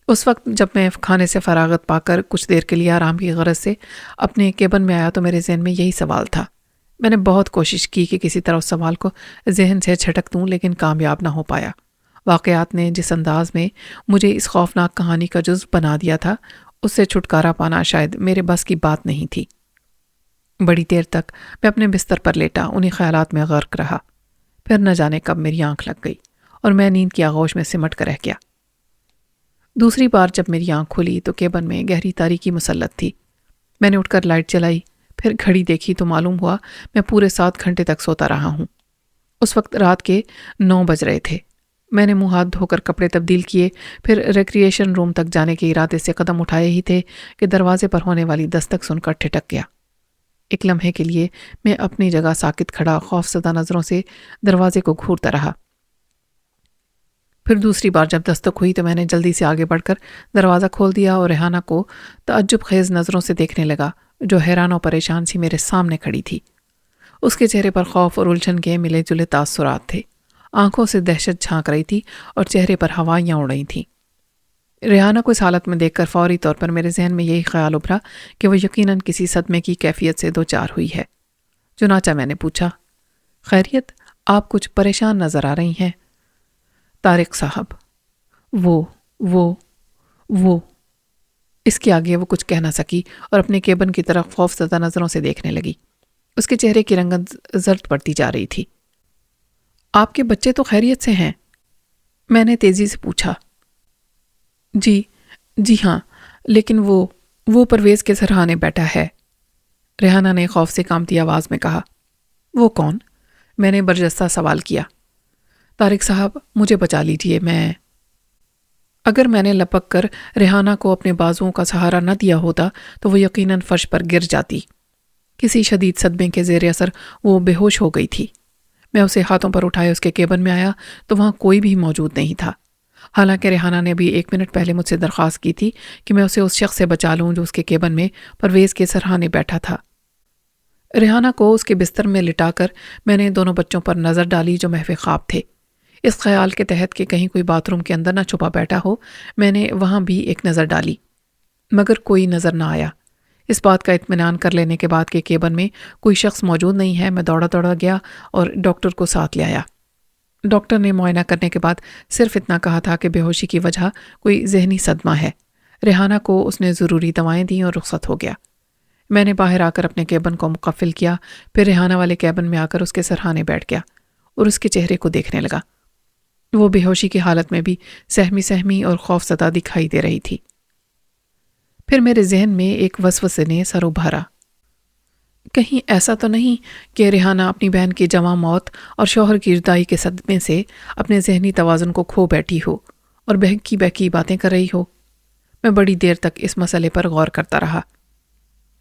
اس وقت جب میں کھانے سے فراغت پا کر کچھ دیر کے لیے آرام کی غرض سے اپنے کیبن میں آیا تو میرے ذہن میں یہی سوال تھا۔ میں نے بہت کوشش کی کہ کسی طرح اس سوال کو ذہن سے چھٹک دوں، لیکن کامیاب نہ ہو پایا۔ واقعات نے جس انداز میں مجھے اس خوفناک کہانی کا جزو بنا دیا تھا، اس سے چھٹکارا پانا شاید میرے بس کی بات نہیں تھی۔ بڑی دیر تک میں اپنے بستر پر لیٹا انہی خیالات میں غرق رہا، پھر نہ جانے کب میری آنکھ لگ گئی اور میں نیند کی آغوش میں سمٹ کر رہ گیا۔ دوسری بار جب میری آنکھ کھلی تو کیبن میں گہری تاریکی مسلط تھی۔ میں نے اٹھ کر لائٹ جلائی، پھر گھڑی دیکھی تو معلوم ہوا میں پورے 7 گھنٹے تک سوتا رہا ہوں۔ اس وقت رات کے 9 بج رہے تھے۔ میں نے منہ ہاتھ دھو کر کپڑے تبدیل کیے، پھر ریکریشن روم تک جانے کے ارادے سے قدم اٹھائے ہی تھے کہ دروازے پر ہونے والی دستک سن کر ٹھٹک گیا۔ ایک لمحے کے لیے میں اپنی جگہ ساکت کھڑا خوف زدہ نظروں سے دروازے کو گھورتا رہا۔ پھر دوسری بار جب دستک ہوئی تو میں نے جلدی سے آگے بڑھ کر دروازہ کھول دیا اور ریحانہ کو تعجب خیز نظروں سے دیکھنے لگا، جو حیران و پریشان سی میرے سامنے کھڑی تھی۔ اس کے چہرے پر خوف اور الجھن کے ملے جلے تاثرات تھے، آنکھوں سے دہشت جھانک رہی تھی اور چہرے پر ہوائیاں اڑ رہی تھیں۔ ریحانہ کو اس حالت میں دیکھ کر فوری طور پر میرے ذہن میں یہی خیال ابھرا کہ وہ یقیناً کسی صدمے کی کیفیت سے دوچار ہوئی ہے۔ چنانچہ میں نے پوچھا، خیریت، آپ کچھ پریشان نظر آ رہی ہیں؟ طارق صاحب، وہ اس کے آگے وہ کچھ کہہ نہ سکی اور اپنے کیبن کی طرف خوف زدہ نظروں سے دیکھنے لگی۔ اس کے چہرے کی رنگت زرد پڑتی جا رہی تھی۔ آپ کے بچے تو خیریت سے ہیں؟ میں نے تیزی سے پوچھا۔ جی ہاں، لیکن وہ پرویز کے سرہانے بیٹھا ہے، ریحانہ نے خوف سے کانپتی آواز میں کہا۔ وہ کون؟ میں نے برجستہ سوال کیا۔ طارق صاحب، مجھے بچا لیجئے، اگر میں نے لپک کر ریحانہ کو اپنے بازوؤں کا سہارا نہ دیا ہوتا تو وہ یقیناً فرش پر گر جاتی۔ کسی شدید صدمے کے زیر اثر وہ بے ہوش ہو گئی تھی۔ میں اسے ہاتھوں پر اٹھائے اس کے کیبن میں آیا تو وہاں کوئی بھی موجود نہیں تھا، حالانکہ ریحانہ نے بھی 1 منٹ پہلے مجھ سے درخواست کی تھی کہ میں اسے اس شخص سے بچا لوں جو اس کے کیبن میں پرویز کے سرہانے بیٹھا تھا۔ ریحانہ کو اس کے بستر میں لٹا کر میں نے دونوں بچوں پر نظر ڈالی جو محو خواب تھے۔ اس خیال کے تحت کہ کہیں کوئی باتھ روم کے اندر نہ چھپا بیٹھا ہو، میں نے وہاں بھی ایک نظر ڈالی، مگر کوئی نظر نہ آیا۔ اس بات کا اطمینان کر لینے کے بعد کہ کیبن میں کوئی شخص موجود نہیں ہے، میں دوڑا گیا اور ڈاکٹر کو ساتھ لے آیا۔ ڈاکٹر نے معائنہ کرنے کے بعد صرف اتنا کہا تھا کہ بے ہوشی کی وجہ کوئی ذہنی صدمہ ہے۔ ریحانہ کو اس نے ضروری دوائیں دیں اور رخصت ہو گیا۔ میں نے باہر آ کر اپنے کیبن کو مقفل کیا، پھر ریحانہ والے کیبن میں آ کر اس کے سرہانے بیٹھ گیا اور اس کے چہرے کو دیکھنے لگا۔ وہ بے ہوشی کی حالت میں بھی سہمی اور خوف زدہ دکھائی دے رہی تھی۔ پھر میرے ذہن میں ایک وسوسے نے سر ابھارا، کہیں ایسا تو نہیں کہ ریحانہ اپنی بہن کی جواں موت اور شوہر کی جدائی کے صدمے سے اپنے ذہنی توازن کو کھو بیٹھی ہو اور بہکی باتیں کر رہی ہو۔ میں بڑی دیر تک اس مسئلے پر غور کرتا رہا۔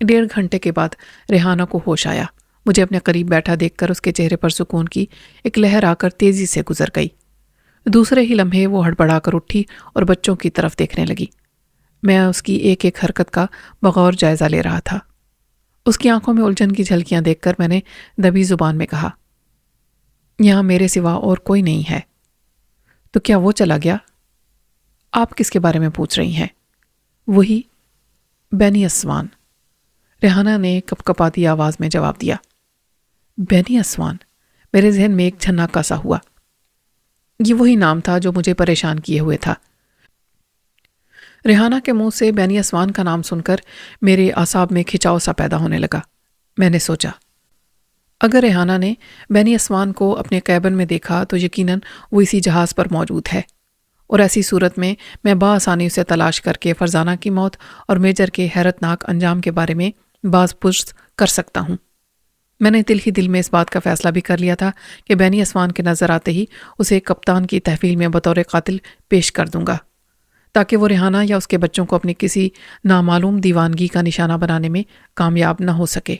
1.5 گھنٹے کے بعد ریحانہ کو ہوش آیا۔ مجھے اپنے قریب بیٹھا دیکھ کر اس کے چہرے پر سکون کی ایک لہر آ کر تیزی سے گزر گئی۔ دوسرے ہی لمحے وہ ہڑبڑا کر اٹھی اور بچوں کی طرف دیکھنے لگی۔ میں اس کی ایک ایک حرکت کا بغور جائزہ لے رہا تھا۔ اس کی آنکھوں میں الجھن کی جھلکیاں دیکھ کر میں نے دبی زبان میں کہا، یہاں میرے سوا اور کوئی نہیں ہے۔ تو کیا وہ چلا گیا؟ آپ کس کے بارے میں پوچھ رہی ہیں؟ وہی بینی اسوان، ریحانہ نے کپکپاتی آواز میں جواب دیا۔ بینی اسوان؟ میرے ذہن میں ایک جھناکا سا ہوا۔ یہ وہی نام تھا جو مجھے پریشان کیے ہوئے تھا۔ ریحانہ کے منہ سے بینی اسوان کا نام سن کر میرے اعصاب میں کھچاؤ سا پیدا ہونے لگا۔ میں نے سوچا، اگر ریحانہ نے بینی اسوان کو اپنے کیبن میں دیکھا تو یقیناً وہ اسی جہاز پر موجود ہے، اور ایسی صورت میں بآسانی اسے تلاش کر کے فرزانہ کی موت اور میجر کے حیرت ناک انجام کے بارے میں باز پرس کر سکتا ہوں۔ میں نے دل ہی دل میں اس بات کا فیصلہ بھی کر لیا تھا کہ بینی اسوان کے نظر آتے ہی اسے کپتان کی تحویل میں بطور قاتل پیش کر دوں گا، تاکہ وہ ریحانہ یا اس کے بچوں کو اپنی کسی نامعلوم دیوانگی کا نشانہ بنانے میں کامیاب نہ ہو سکے۔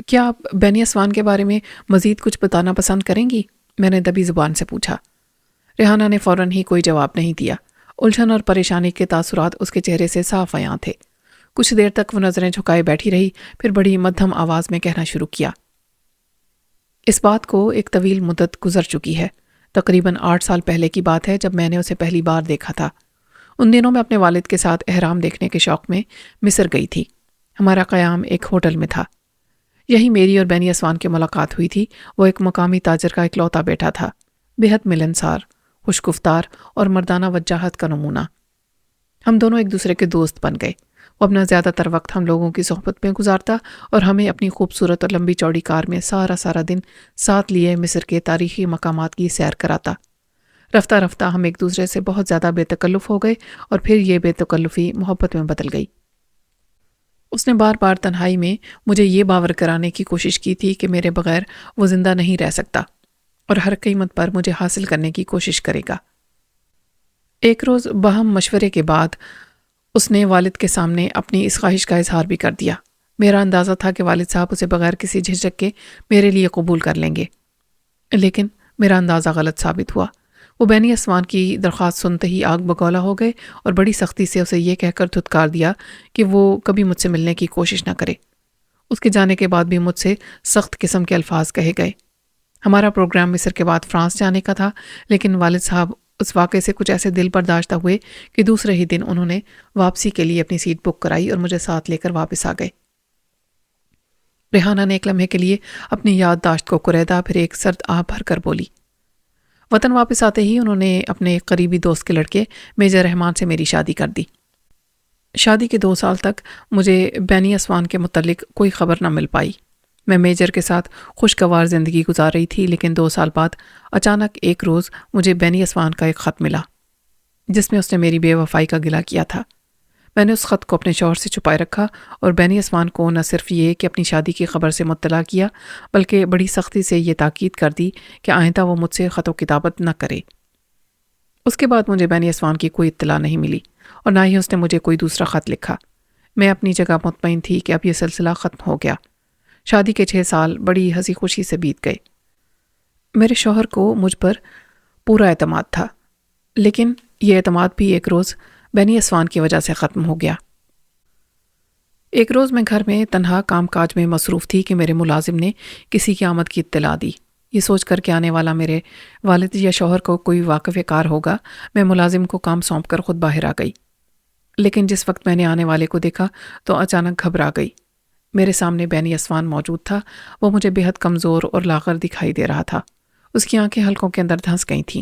کیا آپ بینی اسوان کے بارے میں مزید کچھ بتانا پسند کریں گی؟ میں نے دبی زبان سے پوچھا۔ ریحانہ نے فوراً ہی کوئی جواب نہیں دیا۔ الجھن اور پریشانی کے تاثرات اس کے چہرے سے صاف عیاں تھے۔ کچھ دیر تک وہ نظریں جھکائے بیٹھی رہی، پھر بڑی مدھم آواز میں کہنا شروع کیا۔ اس بات کو ایک طویل مدت گزر چکی ہے، تقریباً 8 سال پہلے کی بات ہے جب میں نے اسے پہلی بار دیکھا تھا۔ ان دنوں میں اپنے والد کے ساتھ احرام دیکھنے کے شوق میں مصر گئی تھی۔ ہمارا قیام ایک ہوٹل میں تھا۔ یہی میری اور بینی اسوان کی ملاقات ہوئی تھی۔ وہ ایک مقامی تاجر کا اکلوتا بیٹا تھا، بےحد ملنسار، خوش گفتار اور مردانہ وجاہت کا نمونہ۔ ہم دونوں ایک دوسرے کے دوست بن گئے۔ وہ اپنا زیادہ تر وقت ہم لوگوں کی صحبت میں گزارتا اور ہمیں اپنی خوبصورت اور لمبی چوڑی کار میں سارا دن ساتھ لیے مصر کے تاریخی مقامات کی سیر کراتا۔ رفتہ رفتہ ہم ایک دوسرے سے بہت زیادہ بے تکلف ہو گئے اور پھر یہ بے تکلفی محبت میں بدل گئی۔ اس نے بار بار تنہائی میں مجھے یہ باور کرانے کی کوشش کی تھی کہ میرے بغیر وہ زندہ نہیں رہ سکتا۔ اور ہر قیمت پر مجھے حاصل کرنے کی کوشش کرے گا۔ ایک روز باہم مشورے کے بعد اس نے والد کے سامنے اپنی اس خواہش کا اظہار بھی کر دیا۔ میرا اندازہ تھا کہ والد صاحب اسے بغیر کسی جھجک کے میرے لیے قبول کر لیں گے، لیکن میرا اندازہ غلط ثابت ہوا۔ وہ بینی اسوان کی درخواست سنتے ہی آگ بگولا ہو گئے اور بڑی سختی سے اسے یہ کہہ کر دھتکار دیا کہ وہ کبھی مجھ سے ملنے کی کوشش نہ کرے۔ اس کے جانے کے بعد بھی مجھ سے سخت قسم کے الفاظ کہے گئے۔ ہمارا پروگرام مصر کے بعد فرانس جانے کا تھا، لیکن والد صاحب اس واقعے سے کچھ ایسے دل برداشتہ ہوئے کہ دوسرے ہی دن انہوں نے واپسی کے لیے اپنی سیٹ بک کرائی اور مجھے ساتھ لے کر واپس آ گئے۔ ریحانہ نے ایک لمحے کے لیے اپنی یادداشت کو کریدا، پھر ایک سرد آہ بھر کر بولی۔ وطن واپس آتے ہی انہوں نے اپنے ایک قریبی دوست کے لڑکے میجر رحمان سے میری شادی کر دی۔ شادی کے 2 سال تک مجھے بینی اسوان کے متعلق کوئی خبر نہ مل پائی۔ میں میجر کے ساتھ خوشگوار زندگی گزار رہی تھی، لیکن 2 سال بعد اچانک ایک روز مجھے بینی اسوان کا ایک خط ملا جس میں اس نے میری بے وفائی کا گلہ کیا تھا۔ میں نے اس خط کو اپنے شوہر سے چھپائے رکھا اور بینی اسوان کو نہ صرف یہ کہ اپنی شادی کی خبر سے مطلع کیا، بلکہ بڑی سختی سے یہ تاکید کر دی کہ آئندہ وہ مجھ سے خط و کتابت نہ کرے۔ اس کے بعد مجھے بینی اسوان کی کوئی اطلاع نہیں ملی اور نہ ہی اس نے مجھے کوئی دوسرا خط لکھا۔ میں اپنی جگہ مطمئن تھی کہ اب یہ سلسلہ ختم ہو گیا۔ شادی کے 6 سال بڑی ہنسی خوشی سے بیت گئے۔ میرے شوہر کو مجھ پر پورا اعتماد تھا، لیکن یہ اعتماد بھی ایک روز بینی اسوان کی وجہ سے ختم ہو گیا۔ ایک روز میں گھر میں تنہا کام کاج میں مصروف تھی کہ میرے ملازم نے کسی کی آمد کی اطلاع دی۔ یہ سوچ کر کہ آنے والا میرے والد یا شوہر کو کوئی واقف کار ہوگا، میں ملازم کو کام سونپ کر خود باہر آ گئی۔ لیکن جس وقت میں نے آنے والے کو دیکھا تو اچانک گھبرا گئی۔ میرے سامنے بینی اسوان موجود تھا۔ وہ مجھے بے حد کمزور اور لاغر دکھائی دے رہا تھا۔ اس کی آنکھیں حلقوں کے اندر دھنس گئی تھیں۔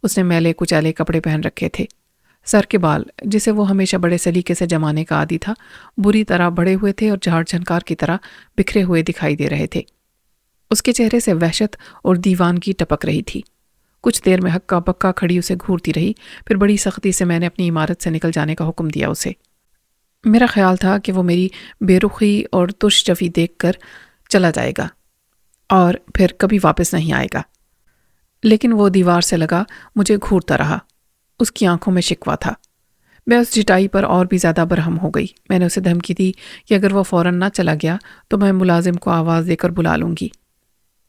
اس نے میلے کچیلے کپڑے پہن رکھے تھے۔ سر کے بال، جسے وہ ہمیشہ بڑے سلیقے سے جمانے کا عادی تھا، بری طرح بڑے ہوئے تھے اور جھاڑ جھنکار کی طرح بکھرے ہوئے دکھائی دے رہے تھے۔ اس کے چہرے سے وحشت اور دیوانگی ٹپک رہی تھی۔ کچھ دیر میں ہکا بکا کھڑی اسے گھورتی رہی، پھر بڑی سختی سے میں نے اپنی عمارت سے نکل جانے کا حکم دیا اسے۔ میرا خیال تھا کہ وہ میری بے رخی اور تش جفی دیکھ کر چلا جائے گا اور پھر کبھی واپس نہیں آئے گا، لیکن وہ دیوار سے لگا مجھے گھورتا رہا۔ اس کی آنکھوں میں شکوہ تھا۔ میں اس جٹائی پر اور بھی زیادہ برہم ہو گئی۔ میں نے اسے دھمکی دی کہ اگر وہ فوراً نہ چلا گیا تو میں ملازم کو آواز دے کر بلا لوں گی۔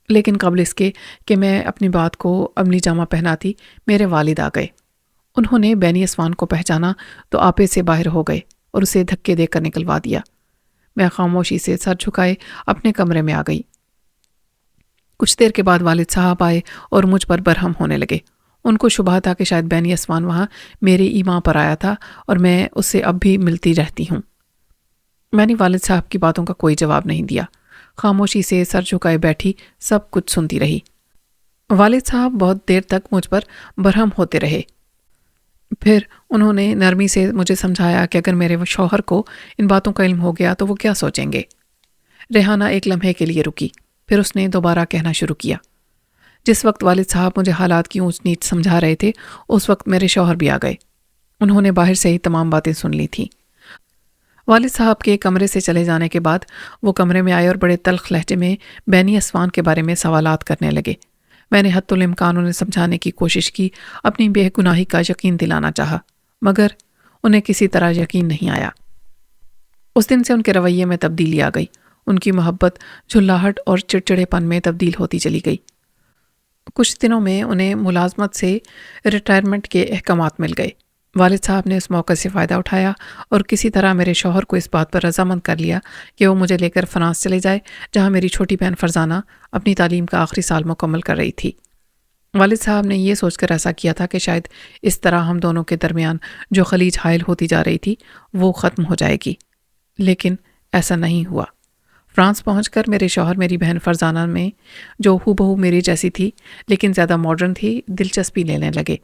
لیکن قبل اس کے کہ میں اپنی بات کو عملی جامہ پہناتی، میرے والد آ گئے۔ انہوں نے بینی اسوان کو پہچانا تو آپے سے باہر ہو گئے اور اسے دھکے دے کر نکلوا دیا۔ میں خاموشی سے سر جھکائے اپنے کمرے میں آ گئی۔ کچھ دیر کے بعد والد صاحب آئے اور مجھ پر برہم ہونے لگے۔ ان کو شبہ تھا کہ شاید بینی اسوان وہاں میری ایما پر آیا تھا اور میں اس سے اب بھی ملتی رہتی ہوں۔ میں نے والد صاحب کی باتوں کا کوئی جواب نہیں دیا، خاموشی سے سر جھکائے بیٹھی سب کچھ سنتی رہی۔ والد صاحب بہت دیر تک مجھ پر برہم ہوتے رہے۔ پھر انہوں نے نرمی سے مجھے سمجھایا کہ اگر میرے شوہر کو ان باتوں کا علم ہو گیا تو وہ کیا سوچیں گے۔ ریحانہ ایک لمحے کے لیے رکی، پھر اس نے دوبارہ کہنا شروع کیا۔ جس وقت والد صاحب مجھے حالات کی اونچ نیچ سمجھا رہے تھے، اس وقت میرے شوہر بھی آ گئے۔ انہوں نے باہر سے ہی تمام باتیں سن لی تھیں۔ والد صاحب کے کمرے سے چلے جانے کے بعد وہ کمرے میں آئے اور بڑے تلخ لہجے میں بینی اسوان کے بارے میں سوالات کرنے لگے۔ میں نے حتی الامکان انہیں سمجھانے کی کوشش کی، اپنی بے گناہی کا یقین دلانا چاہا، مگر انہیں کسی طرح یقین نہیں آیا۔ اس دن سے ان کے رویے میں تبدیلی آ گئی۔ ان کی محبت جھلاہٹ اور چڑچڑے پن میں تبدیل ہوتی چلی گئی۔ کچھ دنوں میں انہیں ملازمت سے ریٹائرمنٹ کے احکامات مل گئے۔ والد صاحب نے اس موقع سے فائدہ اٹھایا اور کسی طرح میرے شوہر کو اس بات پر رضامند کر لیا کہ وہ مجھے لے کر فرانس چلے جائے، جہاں میری چھوٹی بہن فرزانہ اپنی تعلیم کا آخری سال مکمل کر رہی تھی۔ والد صاحب نے یہ سوچ کر ایسا کیا تھا کہ شاید اس طرح ہم دونوں کے درمیان جو خلیج حائل ہوتی جا رہی تھی وہ ختم ہو جائے گی، لیکن ایسا نہیں ہوا۔ فرانس پہنچ کر میرے شوہر میری بہن فرزانہ میں، جو ہو بہو میری جیسی تھی لیکن زیادہ ماڈرن تھی، دلچسپی لینے لگے۔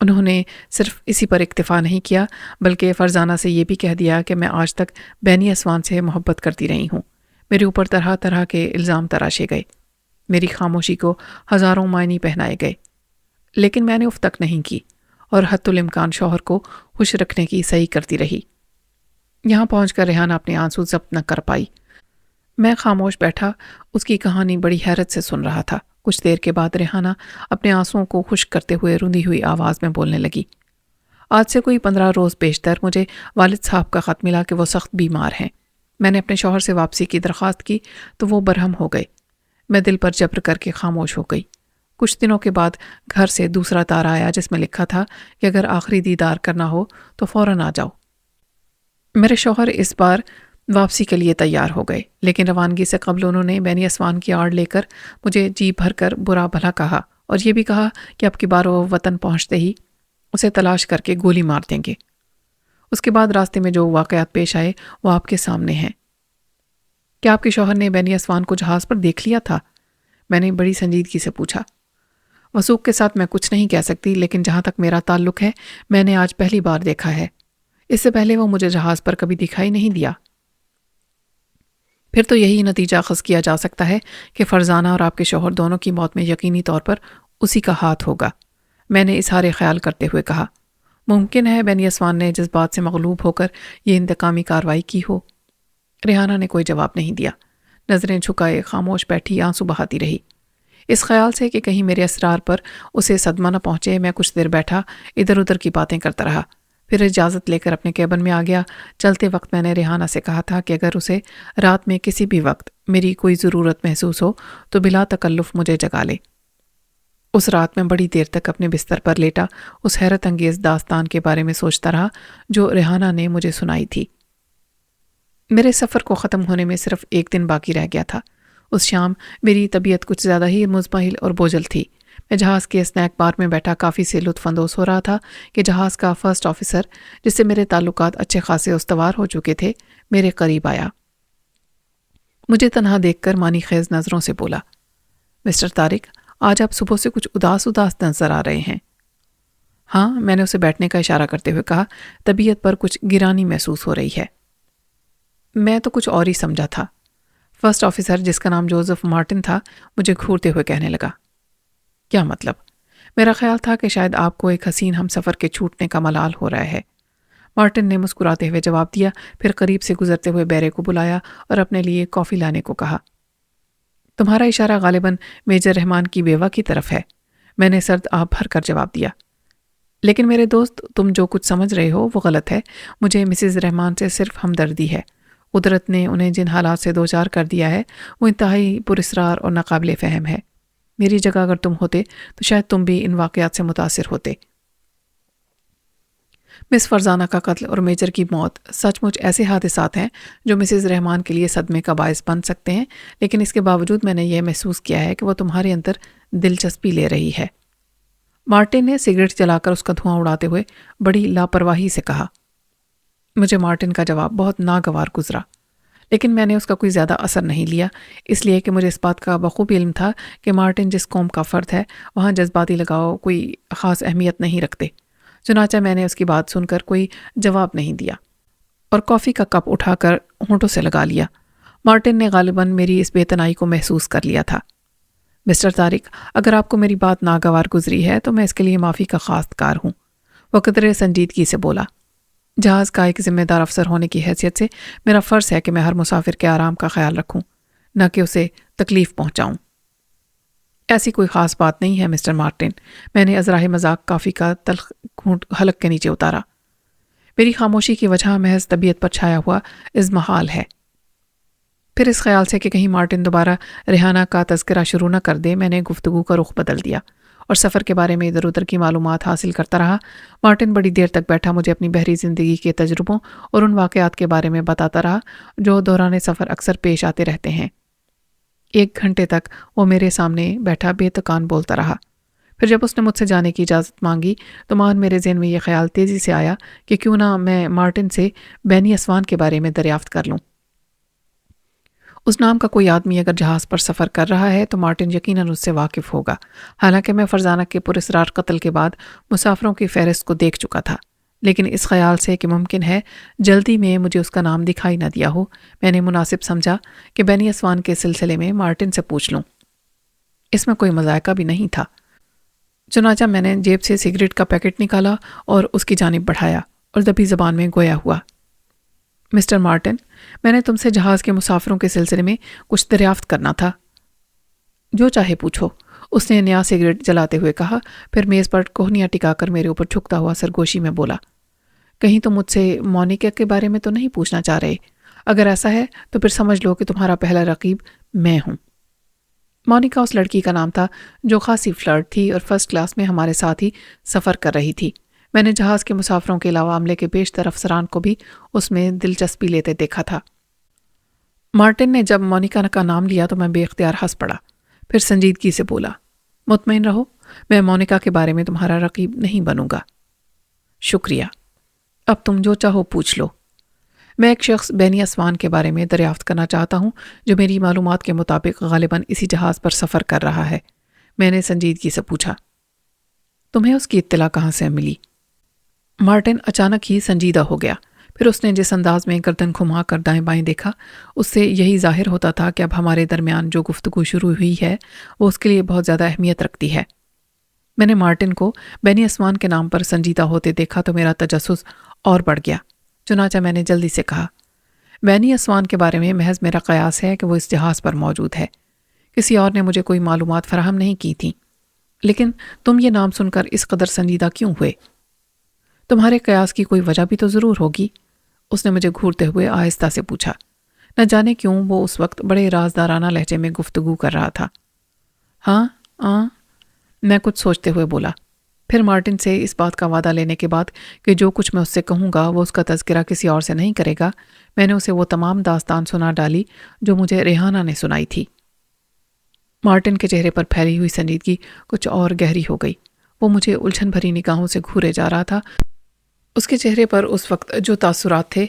انہوں نے صرف اسی پر اکتفا نہیں کیا بلکہ فرزانہ سے یہ بھی کہہ دیا کہ میں آج تک بینی اسوان سے محبت کرتی رہی ہوں۔ میرے اوپر طرح طرح کے الزام تراشے گئے، میری خاموشی کو ہزاروں معنی پہنائے گئے، لیکن میں نے اف تک نہیں کی اور حتی الامکان شوہر کو خوش رکھنے کی صحیح کرتی رہی۔ یہاں پہنچ کر ریحانہ اپنے آنسو ضبط نہ کر پائی۔ میں خاموش بیٹھا اس کی کہانی بڑی حیرت سے سن رہا تھا۔ کچھ دیر کے بعد ریحانہ اپنے آنسوؤں کو خشک کرتے ہوئے روندی ہوئی آواز میں بولنے لگی۔ آج سے کوئی 15 روز بیشتر مجھے والد صاحب کا خط ملا کہ وہ سخت بیمار ہیں۔ میں نے اپنے شوہر سے واپسی کی درخواست کی تو وہ برہم ہو گئے۔ میں دل پر جبر کر کے خاموش ہو گئی۔ کچھ دنوں کے بعد گھر سے دوسرا تار آیا جس میں لکھا تھا کہ اگر آخری دیدار کرنا ہو تو فوراً آ جاؤ۔ میرے شوہر اس بار واپسی کے لیے تیار ہو گئے، لیکن روانگی سے قبل انہوں نے بینی اسوان کی آڑ لے کر مجھے جی بھر کر برا بھلا کہا اور یہ بھی کہا کہ اب کی بار وہ وطن پہنچتے ہی اسے تلاش کر کے گولی مار دیں گے۔ اس کے بعد راستے میں جو واقعات پیش آئے وہ آپ کے سامنے ہیں۔ کیا آپ کے شوہر نے بینی اسوان کو جہاز پر دیکھ لیا تھا؟ میں نے بڑی سنجیدگی سے پوچھا۔ وثوق کے ساتھ میں کچھ نہیں کہہ سکتی، لیکن جہاں تک میرا تعلق ہے میں نے آج پہلی بار دیکھا ہے۔ اس سے پہلے وہ مجھے جہاز پر کبھی دکھائی نہیں دیا۔ پھر تو یہی نتیجہ اخذ کیا جا سکتا ہے کہ فرزانہ اور آپ کے شوہر دونوں کی موت میں یقینی طور پر اسی کا ہاتھ ہوگا، میں نے اظہار خیال کرتے ہوئے کہا۔ ممکن ہے بینی اسوان نے جذبات سے مغلوب ہو کر یہ انتقامی کارروائی کی ہو۔ ریحانہ نے کوئی جواب نہیں دیا، نظریں جھکائے خاموش بیٹھی آنسو بہاتی رہی۔ اس خیال سے کہ کہیں میرے اسرار پر اسے صدمہ نہ پہنچے میں کچھ دیر بیٹھا ادھر ادھر کی باتیں کرتا رہا، پھر اجازت لے کر اپنے کیبن میں آ گیا۔ چلتے وقت میں نے ریحانہ سے کہا تھا کہ اگر اسے رات میں کسی بھی وقت میری کوئی ضرورت محسوس ہو تو بلا تکلف مجھے جگا لے۔ اس رات میں بڑی دیر تک اپنے بستر پر لیٹا اس حیرت انگیز داستان کے بارے میں سوچتا رہا جو ریحانہ نے مجھے سنائی تھی۔ میرے سفر کو ختم ہونے میں صرف ایک دن باقی رہ گیا تھا۔ اس شام میری طبیعت کچھ زیادہ ہی مزمحل اور بوجھل تھی۔ میں جہاز کے اسنیک بار میں بیٹھا کافی سے لطف اندوز ہو رہا تھا کہ جہاز کا فرسٹ آفیسر، جس سے میرے تعلقات اچھے خاصے استوار ہو چکے تھے، میرے قریب آیا۔ مجھے تنہا دیکھ کر معنی خیز نظروں سے بولا، مسٹر طارق، آج آپ صبح سے کچھ اداس نظر آ رہے ہیں۔ ہاں، میں نے اسے بیٹھنے کا اشارہ کرتے ہوئے کہا، طبیعت پر کچھ گرانی محسوس ہو رہی ہے۔ میں تو کچھ اور ہی سمجھا تھا۔ فرسٹ آفیسر، جس کا نام جوزف مارٹن تھا، مجھے گھورتے ہوئے کہنے لگا، کیا مطلب؟ میرا خیال تھا کہ شاید آپ کو ایک حسین ہم سفر کے چھوٹنے کا ملال ہو رہا ہے۔ مارٹن نے مسکراتے ہوئے جواب دیا، پھر قریب سے گزرتے ہوئے بیرے کو بلایا اور اپنے لیے کافی لانے کو کہا۔ تمہارا اشارہ غالباً میجر رحمان کی بیوہ کی طرف ہے، میں نے سرد آب بھر کر جواب دیا۔ لیکن میرے دوست، تم جو کچھ سمجھ رہے ہو وہ غلط ہے۔ مجھے مسز رحمان سے صرف ہمدردی ہے۔ قدرت نے انہیں جن حالات سے دوچار کر دیا ہے وہ انتہائی پراسرار اور ناقابل فہم ہے۔ میری جگہ اگر تم ہوتے تو شاید تم بھی ان واقعات سے متاثر ہوتے۔ مس فرزانہ کا قتل اور میجر کی موت سچ مچ ایسے حادثات ہیں جو مسز رحمان کے لیے صدمے کا باعث بن سکتے ہیں، لیکن اس کے باوجود میں نے یہ محسوس کیا ہے کہ وہ تمہارے اندر دلچسپی لے رہی ہے۔ مارٹن نے سگریٹ جلا کر اس کا دھواں اڑاتے ہوئے بڑی لاپرواہی سے کہا۔ مجھے مارٹن کا جواب بہت ناگوار گزرا، لیکن میں نے اس کا کوئی زیادہ اثر نہیں لیا، اس لیے کہ مجھے اس بات کا بخوبی علم تھا کہ مارٹن جس قوم کا فرد ہے وہاں جذباتی لگاؤ کوئی خاص اہمیت نہیں رکھتے۔ چنانچہ میں نے اس کی بات سن کر کوئی جواب نہیں دیا اور کافی کا کپ اٹھا کر ہونٹوں سے لگا لیا۔ مارٹن نے غالباً میری اس بے تنائی کو محسوس کر لیا تھا۔ مسٹر طارق، اگر آپ کو میری بات ناگوار گزری ہے تو میں اس کے لیے معافی کا خواستگار ہوں، وہ قدرے سنجیدگی سے بولا۔ جہاز کا ایک ذمہ دار افسر ہونے کی حیثیت سے میرا فرض ہے کہ میں ہر مسافر کے آرام کا خیال رکھوں، نہ کہ اسے تکلیف پہنچاؤں۔ ایسی کوئی خاص بات نہیں ہے مسٹر مارٹن، میں نے ازراہ مذاق کافی کا تلخ گھونٹ حلق کے نیچے اتارا۔ میری خاموشی کی وجہ محض طبیعت پر چھایا ہوا اضمحال ہے۔ پھر اس خیال سے کہ کہیں مارٹن دوبارہ ریحانہ کا تذکرہ شروع نہ کر دے، میں نے گفتگو کا رخ بدل دیا اور سفر کے بارے میں ادھر ادھر کی معلومات حاصل کرتا رہا۔ مارٹن بڑی دیر تک بیٹھا مجھے اپنی بحری زندگی کے تجربوں اور ان واقعات کے بارے میں بتاتا رہا جو دوران سفر اکثر پیش آتے رہتے ہیں۔ 1 گھنٹے تک وہ میرے سامنے بیٹھا بے تکان بولتا رہا۔ پھر جب اس نے مجھ سے جانے کی اجازت مانگی تو مان میرے ذہن میں یہ خیال تیزی سے آیا کہ کیوں نہ میں مارٹن سے بینی اسوان کے بارے میں دریافت کر لوں۔ اس نام کا کوئی آدمی اگر جہاز پر سفر کر رہا ہے تو مارٹن یقیناً اس سے واقف ہوگا، حالانکہ میں فرزانہ کے پراسرار قتل کے بعد مسافروں کی فہرست کو دیکھ چکا تھا، لیکن اس خیال سے کہ ممکن ہے جلدی میں مجھے اس کا نام دکھائی نہ دیا ہو، میں نے مناسب سمجھا کہ بینی اسوان کے سلسلے میں مارٹن سے پوچھ لوں۔ اس میں کوئی مذائقہ بھی نہیں تھا۔ چنانچہ میں نے جیب سے سگریٹ کا پیکٹ نکالا اور اس کی جانب بڑھایا اور دبی زبان میں گویا ہوا، مسٹر مارٹن، میں نے تم سے جہاز کے مسافروں کے سلسلے میں کچھ دریافت کرنا تھا۔ جو چاہے پوچھو، اس نے نیا سگریٹ جلاتے ہوئے کہا، پھر میز پر کوہنیاں ٹکا کر میرے اوپر جھکتا ہوا سرگوشی میں بولا، کہیں تم مجھ سے مونیکا کے بارے میں تو نہیں پوچھنا چاہ رہے؟ اگر ایسا ہے تو پھر سمجھ لو کہ تمہارا پہلا رقیب میں ہوں۔ مونیکا اس لڑکی کا نام تھا جو خاصی فلرٹ تھی اور فرسٹ کلاس میں ہمارے ساتھ ہی سفر کر رہی تھی۔ میں نے جہاز کے مسافروں کے علاوہ عملے کے بیشتر افسران کو بھی اس میں دلچسپی لیتے دیکھا تھا۔ مارٹن نے جب مونیکا کا نام لیا تو میں بے اختیار ہنس پڑا، پھر سنجیدگی سے بولا، مطمئن رہو، میں مونیکا کے بارے میں تمہارا رقیب نہیں بنوں گا۔ شکریہ، اب تم جو چاہو پوچھ لو۔ میں ایک شخص بینی اسوان کے بارے میں دریافت کرنا چاہتا ہوں جو میری معلومات کے مطابق غالباً اسی جہاز پر سفر کر رہا ہے۔ میں نے سنجیدگی سے پوچھا، تمہیں اس کی اطلاع کہاں سے ملی؟ مارٹن اچانک ہی سنجیدہ ہو گیا، پھر اس نے جس انداز میں گردن گھما کر دائیں بائیں دیکھا، اس سے یہی ظاہر ہوتا تھا کہ اب ہمارے درمیان جو گفتگو شروع ہوئی ہے وہ اس کے لیے بہت زیادہ اہمیت رکھتی ہے۔ میں نے مارٹن کو بینی اسوان کے نام پر سنجیدہ ہوتے دیکھا تو میرا تجسس اور بڑھ گیا، چنانچہ میں نے جلدی سے کہا، بینی اسوان کے بارے میں محض میرا قیاس ہے کہ وہ اس جہاز پر موجود ہے، کسی اور نے مجھے کوئی معلومات فراہم نہیں کی تھیں، لیکن تم یہ نام سن کر اس قدر سنجیدہ کیوں ہوئے؟ تمہارے قیاس کی کوئی وجہ بھی تو ضرور ہوگی، اس نے مجھے گھورتے ہوئے آہستہ سے پوچھا۔ نہ جانے کیوں وہ اس وقت بڑے رازدارانہ لہجے میں گفتگو کر رہا تھا۔ ہاں، میں کچھ سوچتے ہوئے بولا، پھر مارٹن سے اس بات کا وعدہ لینے کے بعد کہ جو کچھ میں اس سے کہوں گا وہ اس کا تذکرہ کسی اور سے نہیں کرے گا، میں نے اسے وہ تمام داستان سنا ڈالی جو مجھے ریحانہ نے سنائی تھی۔ مارٹن کے چہرے پر پھیلی ہوئی سنجیدگی کچھ اور گہری ہو گئی، وہ مجھے الجھن بھری نگاہوں سے گھورے جا رہا تھا۔ اس کے چہرے پر اس وقت جو تاثرات تھے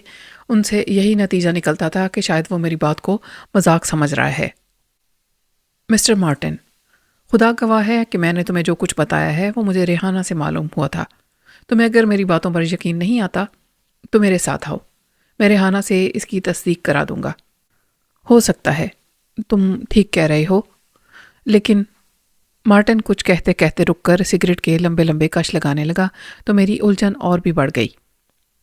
ان سے یہی نتیجہ نکلتا تھا کہ شاید وہ میری بات کو مذاق سمجھ رہا ہے۔ مسٹر مارٹن، خدا گواہ ہے کہ میں نے تمہیں جو کچھ بتایا ہے وہ مجھے ریحانہ سے معلوم ہوا تھا۔ تمہیں اگر میری باتوں پر یقین نہیں آتا تو میرے ساتھ آؤ، میں ریحانہ سے اس کی تصدیق کرا دوں گا۔ ہو سکتا ہے تم ٹھیک کہہ رہے ہو، لیکن مارٹن کچھ کہتے کہتے رک کر سگریٹ کے لمبے لمبے کش لگانے لگا تو میری الجھن اور بھی بڑھ گئی۔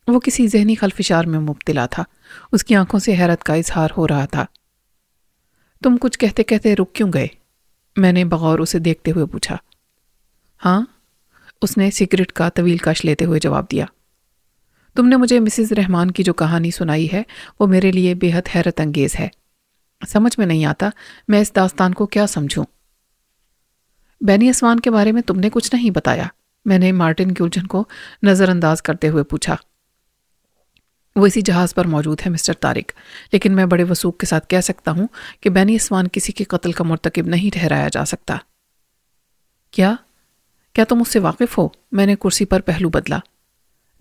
وہ کسی ذہنی خلفشار میں مبتلا تھا، اس کی آنکھوں سے حیرت کا اظہار ہو رہا تھا۔ تم کچھ کہتے کہتے رک کیوں گئے؟ میں نے بغور اسے دیکھتے ہوئے پوچھا۔ ہاں، اس نے سگریٹ کا طویل کش لیتے ہوئے جواب دیا، تم نے مجھے مسز رحمان کی جو کہانی سنائی ہے وہ میرے لیے بے حد حیرت انگیز ہے۔ سمجھ میں نہیں آتا میں اس داستان کو کیا سمجھوں۔ بینی اسوان کے بارے میں تم نے کچھ نہیں بتایا، میں نے مارٹن کی الجھن کو نظر انداز کرتے ہوئے پوچھا۔ وہ اسی جہاز پر موجود ہے مسٹر طارق، لیکن میں بڑے وثوق کے ساتھ کہہ سکتا ہوں کہ بینی اسوان کسی کے قتل کا مرتکب نہیں ٹھہرایا جا سکتا۔ کیا تم اس سے واقف ہو؟ میں نے کرسی پر پہلو بدلا۔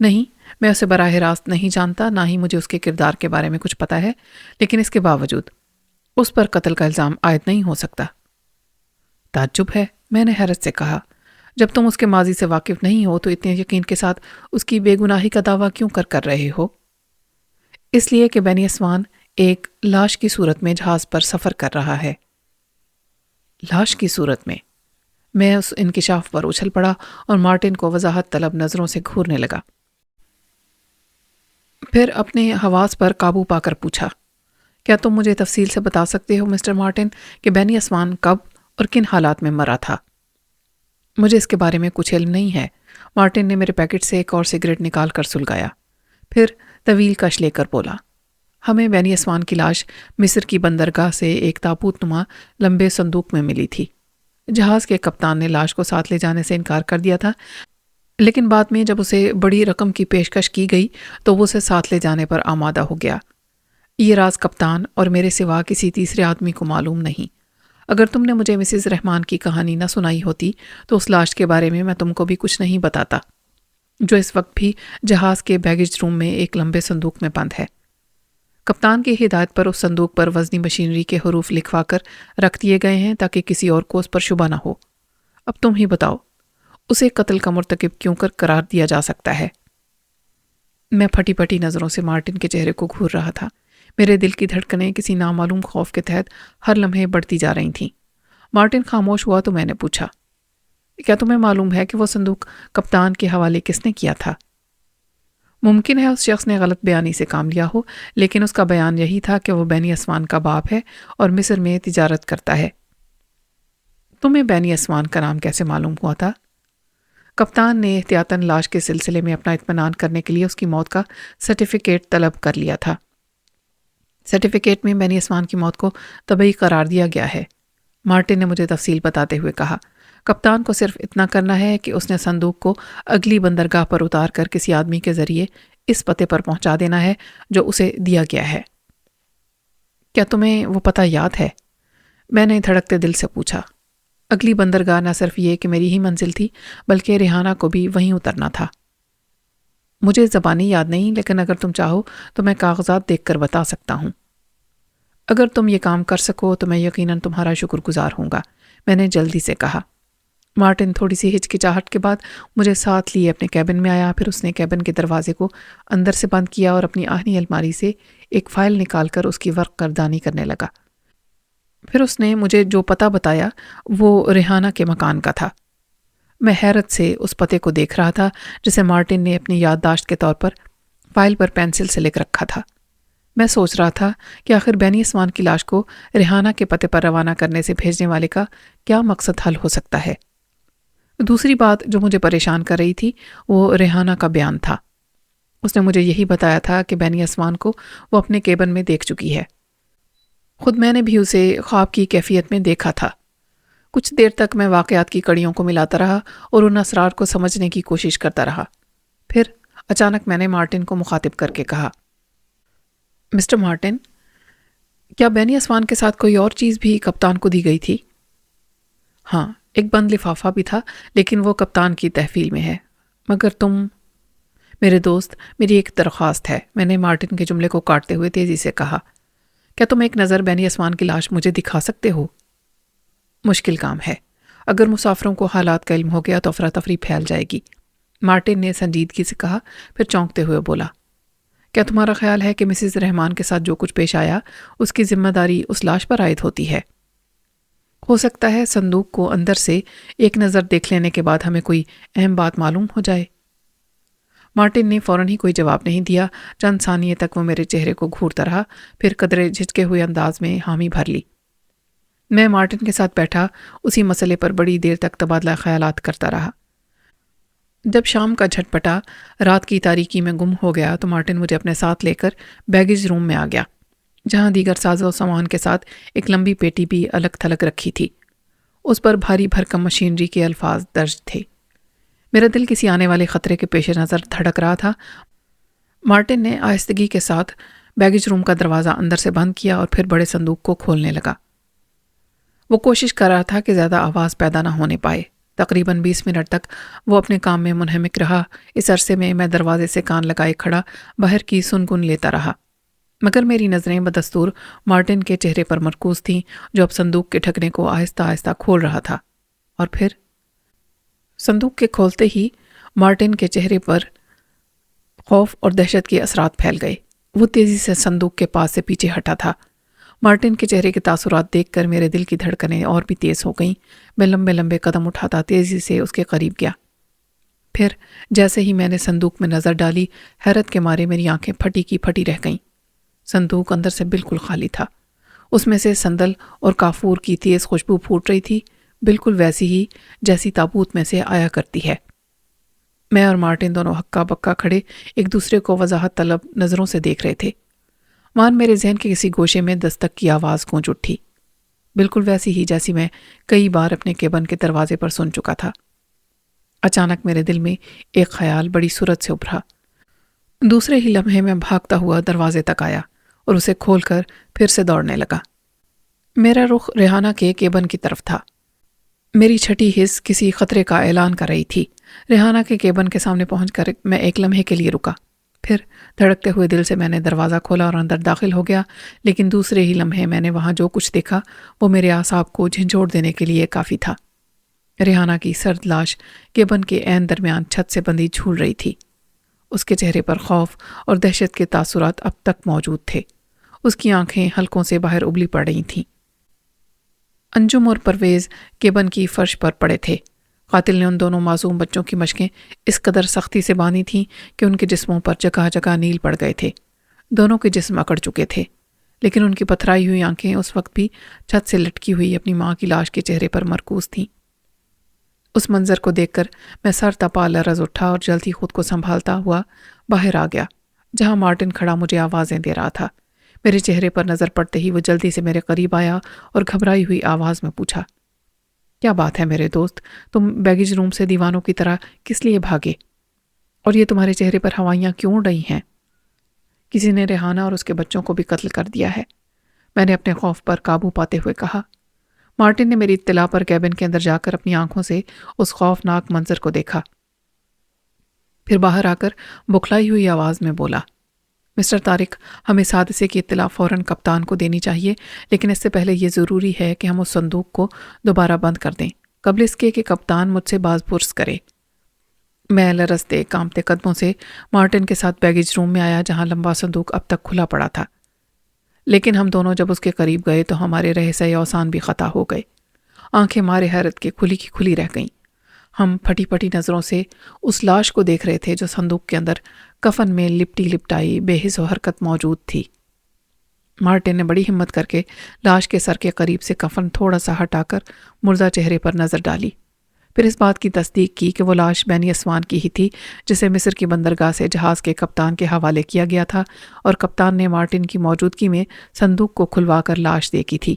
نہیں، میں اسے براہ راست نہیں جانتا، نہ ہی مجھے اس کے کردار کے بارے میں کچھ پتا ہے، لیکن اس کے باوجود اس پر قتل کا الزام عائد نہیں ہو سکتا۔ تعجب ہے، میں نے حیرت سے کہا، جب تم اس کے ماضی سے واقف نہیں ہو تو اتنے یقین کے ساتھ اس کی بے گناہی کا دعویٰ کیوں کر رہے ہو؟ اس لیے کہ بینی اسوان ایک لاش کی صورت میں جہاز پر سفر کر رہا ہے۔ لاش کی صورت میں؟ میں اس انکشاف پر اچھل پڑا اور مارٹن کو وضاحت طلب نظروں سے گھورنے لگا، پھر اپنے حواس پر قابو پا کر پوچھا، کیا تم مجھے تفصیل سے بتا سکتے ہو مسٹر مارٹن کہ بینی اسوان کب اور کن حالات میں مرا تھا؟ مجھے اس کے بارے میں کچھ علم نہیں ہے، مارٹن نے میرے پیکٹ سے ایک اور سگریٹ نکال کر سلگایا، پھر طویل کش لے کر بولا، ہمیں بینی اسوان کی لاش مصر کی بندرگاہ سے ایک تابوت نما لمبے صندوق میں ملی تھی۔ جہاز کے کپتان نے لاش کو ساتھ لے جانے سے انکار کر دیا تھا، لیکن بعد میں جب اسے بڑی رقم کی پیشکش کی گئی تو وہ اسے ساتھ لے جانے پر آمادہ ہو گیا۔ یہ راز کپتان اور میرے سوا کسی تیسرے آدمی کو معلوم نہیں۔ اگر تم نے مجھے مسز رحمان کی کہانی نہ سنائی ہوتی تو اس لاش کے بارے میں تم کو بھی کچھ نہیں بتاتا، جو اس وقت بھی جہاز کے بیگیج روم میں ایک لمبے صندوق میں بند ہے۔ کپتان کی ہدایت پر اس صندوق پر وزنی مشینری کے حروف لکھوا کر رکھ دیے گئے ہیں تاکہ کسی اور کو اس پر شبہ نہ ہو۔ اب تم ہی بتاؤ، اسے قتل کا مرتکب کیوں قرار دیا جا سکتا ہے؟ میں پھٹی پھٹی نظروں سے مارٹن کے چہرے کو گھور رہا تھا۔ میرے دل کی دھڑکنیں کسی نامعلوم خوف کے تحت ہر لمحے بڑھتی جا رہی تھیں۔ مارٹن خاموش ہوا تو میں نے پوچھا، کیا تمہیں معلوم ہے کہ وہ صندوق کپتان کے حوالے کس نے کیا تھا؟ ممکن ہے اس شخص نے غلط بیانی سے کام لیا ہو، لیکن اس کا بیان یہی تھا کہ وہ بینی اسوان کا باپ ہے اور مصر میں تجارت کرتا ہے۔ تمہیں بینی اسوان کا نام کیسے معلوم ہوا تھا؟ کپتان نے احتیاطاً لاش کے سلسلے میں اپنا اطمینان کرنے کے لیے اس کی موت کا سرٹیفکیٹ طلب کر لیا تھا۔ سرٹیفکیٹ میں بینی اسوان کی موت کو طبعی قرار دیا گیا ہے، مارٹن نے مجھے تفصیل بتاتے ہوئے کہا۔ کپتان کو صرف اتنا کرنا ہے کہ اس نے صندوق کو اگلی بندرگاہ پر اتار کر کسی آدمی کے ذریعے اس پتے پر پہنچا دینا ہے جو اسے دیا گیا ہے۔ کیا تمہیں وہ پتہ یاد ہے؟ میں نے دھڑکتے دل سے پوچھا۔ اگلی بندرگاہ نہ صرف یہ کہ میری ہی منزل تھی بلکہ ریحانہ کو بھی وہیں اترنا تھا۔ مجھے زبانی یاد نہیں، لیکن اگر تم چاہو تو میں کاغذات دیکھ کر بتا سکتا ہوں۔ اگر تم یہ کام کر سکو تو میں یقیناً تمہارا شکر گزار ہوں گا، میں نے جلدی سے کہا۔ مارٹن تھوڑی سی ہچکچاہٹ کے بعد مجھے ساتھ لیے اپنے کیبن میں آیا، پھر اس نے کیبن کے دروازے کو اندر سے بند کیا اور اپنی آہنی الماری سے ایک فائل نکال کر اس کی ورق گردانی کرنے لگا۔ پھر اس نے مجھے جو پتہ بتایا وہ ریحانہ کے مکان کا تھا۔ میں حیرت سے اس پتے کو دیکھ رہا تھا جسے مارٹن نے اپنی یادداشت کے طور پر فائل پر پینسل سے لکھ رکھا تھا۔ میں سوچ رہا تھا کہ آخر بینی اسوان کی لاش کو ریحانہ کے پتے پر روانہ کرنے سے بھیجنے والے کا کیا مقصد حل ہو سکتا ہے۔ دوسری بات جو مجھے پریشان کر رہی تھی وہ ریحانہ کا بیان تھا۔ اس نے مجھے یہی بتایا تھا کہ بینی اسوان کو وہ اپنے کیبن میں دیکھ چکی ہے۔ خود میں نے بھی اسے خواب کی کیفیت میں دیکھا تھا۔ کچھ دیر تک میں واقعات کی کڑیوں کو ملاتا رہا اور ان اسرار کو سمجھنے کی کوشش کرتا رہا۔ پھر اچانک میں نے مارٹن کو مخاطب کر کے کہا، مسٹر مارٹن، کیا بینی اسوان کے ساتھ کوئی اور چیز بھی کپتان کو دی گئی تھی؟ ہاں، ایک بند لفافہ بھی تھا، لیکن وہ کپتان کی تحویل میں ہے۔ مگر تم… میرے دوست، میری ایک درخواست ہے، میں نے مارٹن کے جملے کو کاٹتے ہوئے تیزی سے کہا۔ کیا تم ایک نظر بینی اسوان کی لاش مجھے دکھا سکتے ہو؟ مشکل کام ہے۔ اگر مسافروں کو حالات کا علم ہو گیا تو افراتفری پھیل جائے گی، مارٹن نے سنجیدگی سے کہا، پھر چونکتے ہوئے بولا، کیا تمہارا خیال ہے کہ مسز رحمان کے ساتھ جو کچھ پیش آیا اس کی ذمہ داری اس لاش پر عائد ہوتی ہے؟ ہو سکتا ہے صندوق کو اندر سے ایک نظر دیکھ لینے کے بعد ہمیں کوئی اہم بات معلوم ہو جائے۔ مارٹن نے فوراً ہی کوئی جواب نہیں دیا۔ چند ثانیے تک وہ میرے چہرے کو گھورتا رہا، پھر قدرے جھجکے ہوئے انداز میں حامی بھر لی۔ میں مارٹن کے ساتھ بیٹھا اسی مسئلے پر بڑی دیر تک تبادلہ خیالات کرتا رہا۔ جب شام کا جھٹپٹا رات کی تاریکی میں گم ہو گیا تو مارٹن مجھے اپنے ساتھ لے کر بیگیج روم میں آ گیا، جہاں دیگر ساز و سامان کے ساتھ ایک لمبی پیٹی بھی الگ تھلگ رکھی تھی۔ اس پر بھاری بھرکم مشینری کے الفاظ درج تھے۔ میرا دل کسی آنے والے خطرے کے پیش نظر دھڑک رہا تھا۔ مارٹن نے آہستگی کے ساتھ بیگیج روم کا دروازہ اندر سے بند کیا اور پھر بڑے صندوق کو کھولنے لگا۔ وہ کوشش کر رہا تھا کہ زیادہ آواز پیدا نہ ہونے پائے۔ تقریباً 20 منٹ تک وہ اپنے کام میں منہمک رہا۔ اس عرصے میں میں دروازے سے کان لگائے کھڑا باہر کی سنگن لیتا رہا، مگر میری نظریں بدستور مارٹن کے چہرے پر مرکوز تھیں جو اب صندوق کے ڈھکنے کو آہستہ آہستہ کھول رہا تھا۔ اور پھر صندوق کے کھولتے ہی مارٹن کے چہرے پر خوف اور دہشت کے اثرات پھیل گئے۔ وہ تیزی سے صندوق کے پاس سے پیچھے ہٹا تھا۔ مارٹن کے چہرے کے تاثرات دیکھ کر میرے دل کی دھڑکنیں اور بھی تیز ہو گئیں۔ میں لمبے لمبے قدم اٹھاتا تیزی سے اس کے قریب گیا۔ پھر جیسے ہی میں نے صندوق میں نظر ڈالی، حیرت کے مارے میری آنکھیں پھٹی کی پھٹی رہ گئیں۔ صندوق اندر سے بالکل خالی تھا۔ اس میں سے سندل اور کافور کی تیز خوشبو پھوٹ رہی تھی، بالکل ویسی ہی جیسی تابوت میں سے آیا کرتی ہے۔ میں اور مارٹن دونوں ہکا بکا کھڑے ایک دوسرے کو وضاحت طلب نظروں سے دیکھ رہے تھے۔ مان میرے ذہن کے کسی گوشے میں دستک کی آواز گونج اٹھی، بالکل ویسی ہی جیسی میں کئی بار اپنے کیبن کے دروازے پر سن چکا تھا۔ اچانک میرے دل میں ایک خیال بڑی سرعت سے ابھرا۔ دوسرے ہی لمحے میں بھاگتا ہوا دروازے تک آیا اور اسے کھول کر پھر سے دوڑنے لگا۔ میرا رخ ریحانہ کے کیبن کی طرف تھا۔ میری چھٹی حس کسی خطرے کا اعلان کر رہی تھی۔ ریحانہ کے کیبن کے سامنے پہنچ کر میں ایک لمحے کے لیے رکا، پھر دھڑکتے ہوئے دل سے میں نے دروازہ کھولا اور اندر داخل ہو گیا، لیکن دوسرے ہی لمحے میں نے وہاں جو کچھ دیکھا وہ میرے اعصاب کو جھنجھوڑ دینے کے لیے کافی تھا۔ ریحانہ کی سرد لاش کیبن کے عین درمیان چھت سے بندھی جھول رہی تھی۔ اس کے چہرے پر خوف اور دہشت کے تاثرات اب تک موجود تھے۔ اس کی آنکھیں حلقوں سے باہر ابلی پڑ رہی تھیں۔ انجم اور پرویز کیبن کی فرش پر پڑے تھے۔ قاتل نے ان دونوں معصوم بچوں کی مشقیں اس قدر سختی سے باندھی تھیں کہ ان کے جسموں پر جگہ جگہ نیل پڑ گئے تھے۔ دونوں کے جسم اکڑ چکے تھے، لیکن ان کی پتھرائی ہوئی آنکھیں اس وقت بھی چھت سے لٹکی ہوئی اپنی ماں کی لاش کے چہرے پر مرکوز تھیں۔ اس منظر کو دیکھ کر میں سر تپا لرز اٹھا اور جلدی خود کو سنبھالتا ہوا باہر آ گیا، جہاں مارٹن کھڑا مجھے آوازیں دے رہا تھا۔ میرے چہرے پر نظر پڑتے ہی وہ جلدی سے میرے قریب آیا اور گھبرائی ہوئی آواز میں پوچھا، کیا بات ہے میرے دوست؟ تم بیگیج روم سے دیوانوں کی طرح کس لیے بھاگے؟ اور یہ تمہارے چہرے پر ہوائیاں کیوں اڑ رہی ہیں؟ کسی نے ریحانہ اور اس کے بچوں کو بھی قتل کر دیا ہے، میں نے اپنے خوف پر قابو پاتے ہوئے کہا۔ مارٹن نے میری اطلاع پر کیبن کے اندر جا کر اپنی آنکھوں سے اس خوفناک منظر کو دیکھا، پھر باہر آ کر بکھلائی ہوئی آواز میں بولا، مسٹر طارق، ہم اس حادثے کی اطلاع فوراً کپتان کو دینی چاہیے، لیکن اس سے پہلے یہ ضروری ہے کہ ہم اس صندوق کو دوبارہ بند کر دیں، قبل اس کے کہ کپتان مجھ سے باز پرس کرے۔ میں لرزتے کانپتے قدموں سے مارٹن کے ساتھ بیگیج روم میں آیا، جہاں لمبا صندوق اب تک کھلا پڑا تھا، لیکن ہم دونوں جب اس کے قریب گئے تو ہمارے رہسۂ اوسان بھی خطا ہو گئے۔ آنکھیں مارے حیرت کے کھلی کی کھلی رہ گئیں۔ ہم پھٹی پھٹی نظروں سے اس لاش کو دیکھ رہے تھے جو صندوق کے اندر کفن میں لپٹی لپٹائی بے حس و حرکت موجود تھی۔ مارٹن نے بڑی ہمت کر کے لاش کے سر کے قریب سے کفن تھوڑا سا ہٹا کر مردہ چہرے پر نظر ڈالی، پھر اس بات کی تصدیق کی کہ وہ لاش بینی اسوان کی ہی تھی جسے مصر کی بندرگاہ سے جہاز کے کپتان کے حوالے کیا گیا تھا، اور کپتان نے مارٹن کی موجودگی میں صندوق کو کھلوا کر لاش دیکھی تھی۔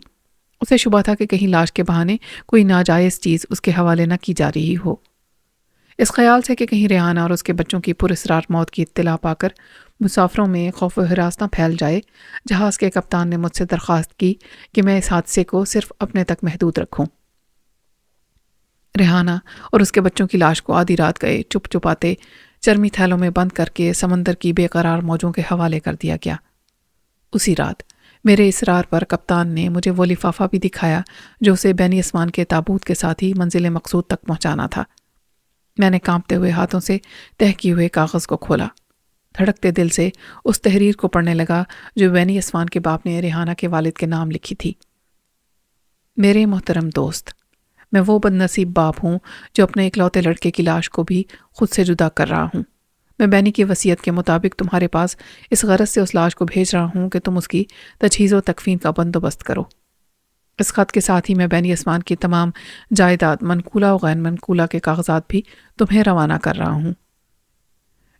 اسے شبہ تھا کہ کہیں لاش کے بہانے کوئی ناجائز چیز اس کے حوالے نہ کی جا رہی ہو۔ اس خیال سے کہ کہیں ریحانہ اور اس کے بچوں کی پراسرار موت کی اطلاع پا کر مسافروں میں خوف و ہراس نہ پھیل جائے، جہاز کے کپتان نے مجھ سے درخواست کی کہ میں اس حادثے کو صرف اپنے تک محدود رکھوں۔ ریحانہ اور اس کے بچوں کی لاش کو آدھی رات گئے چپ چپاتے چرمی تھیلوں میں بند کر کے سمندر کی بے قرار موجوں کے حوالے کر دیا گیا۔ اسی رات میرے اصرار پر کپتان نے مجھے وہ لفافہ بھی دکھایا جو اسے بینی اسمان کے تابوت کے ساتھ ہی منزل مقصود تک پہنچانا تھا۔ میں نے کانپتے ہوئے ہاتھوں سے تہہ کیے ہوئے کاغذ کو کھولا، دھڑکتے دل سے اس تحریر کو پڑھنے لگا جو بینی اسمان کے باپ نے ریحانہ کے والد کے نام لکھی تھی۔ میرے محترم دوست، میں وہ بد نصیب باپ ہوں جو اپنے اکلوتے لڑکے کی لاش کو بھی خود سے جدا کر رہا ہوں۔ میں بینی کی وصیت کے مطابق تمہارے پاس اس غرض سے اس لاش کو بھیج رہا ہوں کہ تم اس کی تجہیز و تکفین کا بندوبست کرو۔ اس خط کے ساتھ ہی میں بینی اسمان کی تمام جائیداد منقولہ و غیر منقولہ کے کاغذات بھی تمہیں روانہ کر رہا ہوں۔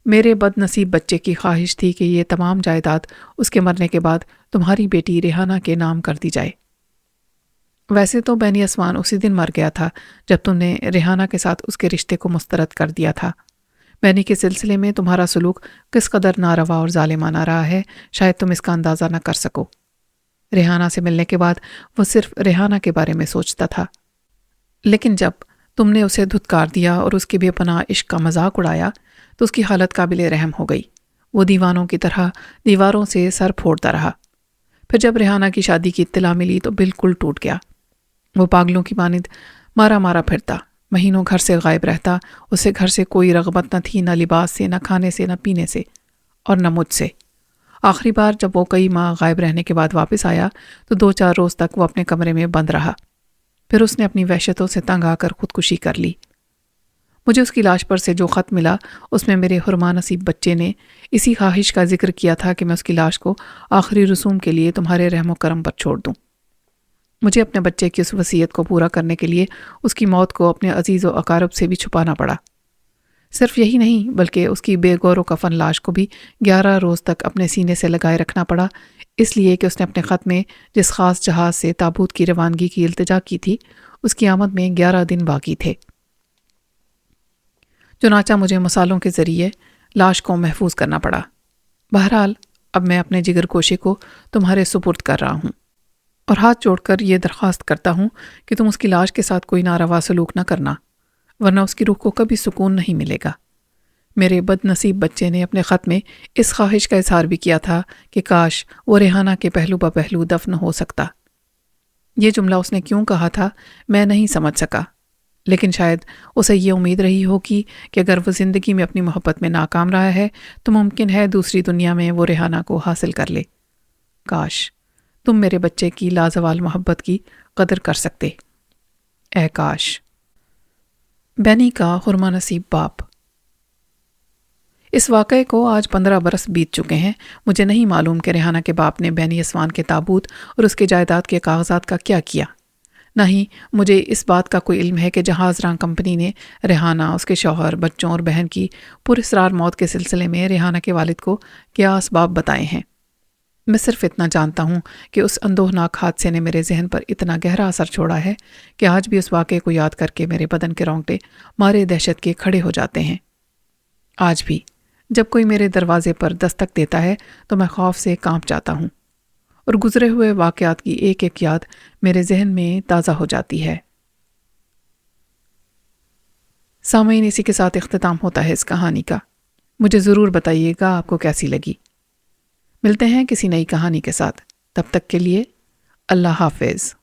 میرے بد نصیب بچے کی خواہش تھی کہ یہ تمام جائیداد اس کے مرنے کے بعد تمہاری بیٹی ریحانہ کے نام کر دی جائے۔ ویسے تو بینی اسمان اسی دن مر گیا تھا جب تم نے ریحانہ کے ساتھ اس کے رشتے کو مسترد کر دیا تھا۔ بینی کے سلسلے میں تمہارا سلوک کس قدر ناروا اور ظالمانہ رہا ہے شاید تم اس کا اندازہ نہ کر سکو۔ ریحانہ سے ملنے کے بعد وہ صرف ریحانہ کے بارے میں سوچتا تھا، لیکن جب تم نے اسے دھتکار دیا اور اس کے بے پناہ عشق کا مذاق اڑایا تو اس کی حالت قابل رحم ہو گئی۔ وہ دیوانوں کی طرح دیواروں سے سر پھوڑتا رہا۔ پھر جب ریحانہ کی شادی کی اطلاع ملی تو بالکل ٹوٹ گیا۔ وہ پاگلوں کی مانند مارا مارا پھرتا، مہینوں گھر سے غائب رہتا۔ اسے گھر سے کوئی رغبت نہ تھی، نہ لباس سے، نہ کھانے سے، نہ پینے سے، اور نہ مجھ سے۔ آخری بار جب وہ کئی ماہ غائب رہنے کے بعد واپس آیا تو 2-4 روز تک وہ اپنے کمرے میں بند رہا، پھر اس نے اپنی وحشتوں سے تنگ آ کر خودکشی کر لی۔ مجھے اس کی لاش پر سے جو خط ملا اس میں میرے حرما نصیب بچے نے اسی خواہش کا ذکر کیا تھا کہ میں اس کی لاش کو آخری رسوم کے لیے تمہارے رحم و کرم پر چھوڑ دوں۔ مجھے اپنے بچے کی اس وصیت کو پورا کرنے کے لیے اس کی موت کو اپنے عزیز و اقارب سے بھی چھپانا پڑا۔ صرف یہی نہیں بلکہ اس کی بے گور و کفن لاش کو بھی 11 روز تک اپنے سینے سے لگائے رکھنا پڑا، اس لیے کہ اس نے اپنے خط میں جس خاص جہاز سے تابوت کی روانگی کی التجا کی تھی اس کی آمد میں 11 دن باقی تھے۔ چنانچہ مجھے مصالوں کے ذریعے لاش کو محفوظ کرنا پڑا۔ بہرحال اب میں اپنے جگر گوشے کو تمہارے سپرد کر رہا ہوں اور ہاتھ جوڑ کر یہ درخواست کرتا ہوں کہ تم اس کی لاش کے ساتھ کوئی ناروا سلوک نہ کرنا، ورنہ اس کی روح کو کبھی سکون نہیں ملے گا۔ میرے بد نصیب بچے نے اپنے خط میں اس خواہش کا اظہار بھی کیا تھا کہ کاش وہ ریحانہ کے پہلو بہ پہلو دفن ہو سکتا۔ یہ جملہ اس نے کیوں کہا تھا میں نہیں سمجھ سکا، لیکن شاید اسے یہ امید رہی ہوگی کہ اگر وہ زندگی میں اپنی محبت میں ناکام رہا ہے تو ممکن ہے دوسری دنیا میں وہ ریحانہ کو حاصل کر لے۔ کاش تم میرے بچے کی لازوال محبت کی قدر کر سکتے۔ اے کاش۔ بینی کا حرما نصیب باپ۔ اس واقعے کو آج 15 برس بیت چکے ہیں۔ مجھے نہیں معلوم کہ ریحانہ کے باپ نے بینی اسوان کے تابوت اور اس کے جائیداد کے کاغذات کا کیا کیا۔ نہ ہی مجھے اس بات کا کوئی علم ہے کہ جہاز ران کمپنی نے ریحانہ، اس کے شوہر، بچوں اور بہن کی پراسرار موت کے سلسلے میں ریحانہ کے والد کو کیا اسباب بتائے ہیں۔ میں صرف اتنا جانتا ہوں کہ اس اندوہناک حادثے نے میرے ذہن پر اتنا گہرا اثر چھوڑا ہے کہ آج بھی اس واقعے کو یاد کر کے میرے بدن کے رونگٹے مارے دہشت کے کھڑے ہو جاتے ہیں۔ آج بھی جب کوئی میرے دروازے پر دستک دیتا ہے تو میں خوف سے کانپ جاتا ہوں اور گزرے ہوئے واقعات کی ایک ایک یاد میرے ذہن میں تازہ ہو جاتی ہے۔ سامعین، اسی کے ساتھ اختتام ہوتا ہے اس کہانی کا۔ مجھے ضرور بتائیے گا آپ کو کیسی لگی۔ ملتے ہیں کسی نئی کہانی کے ساتھ، تب تک کے لیے اللہ حافظ۔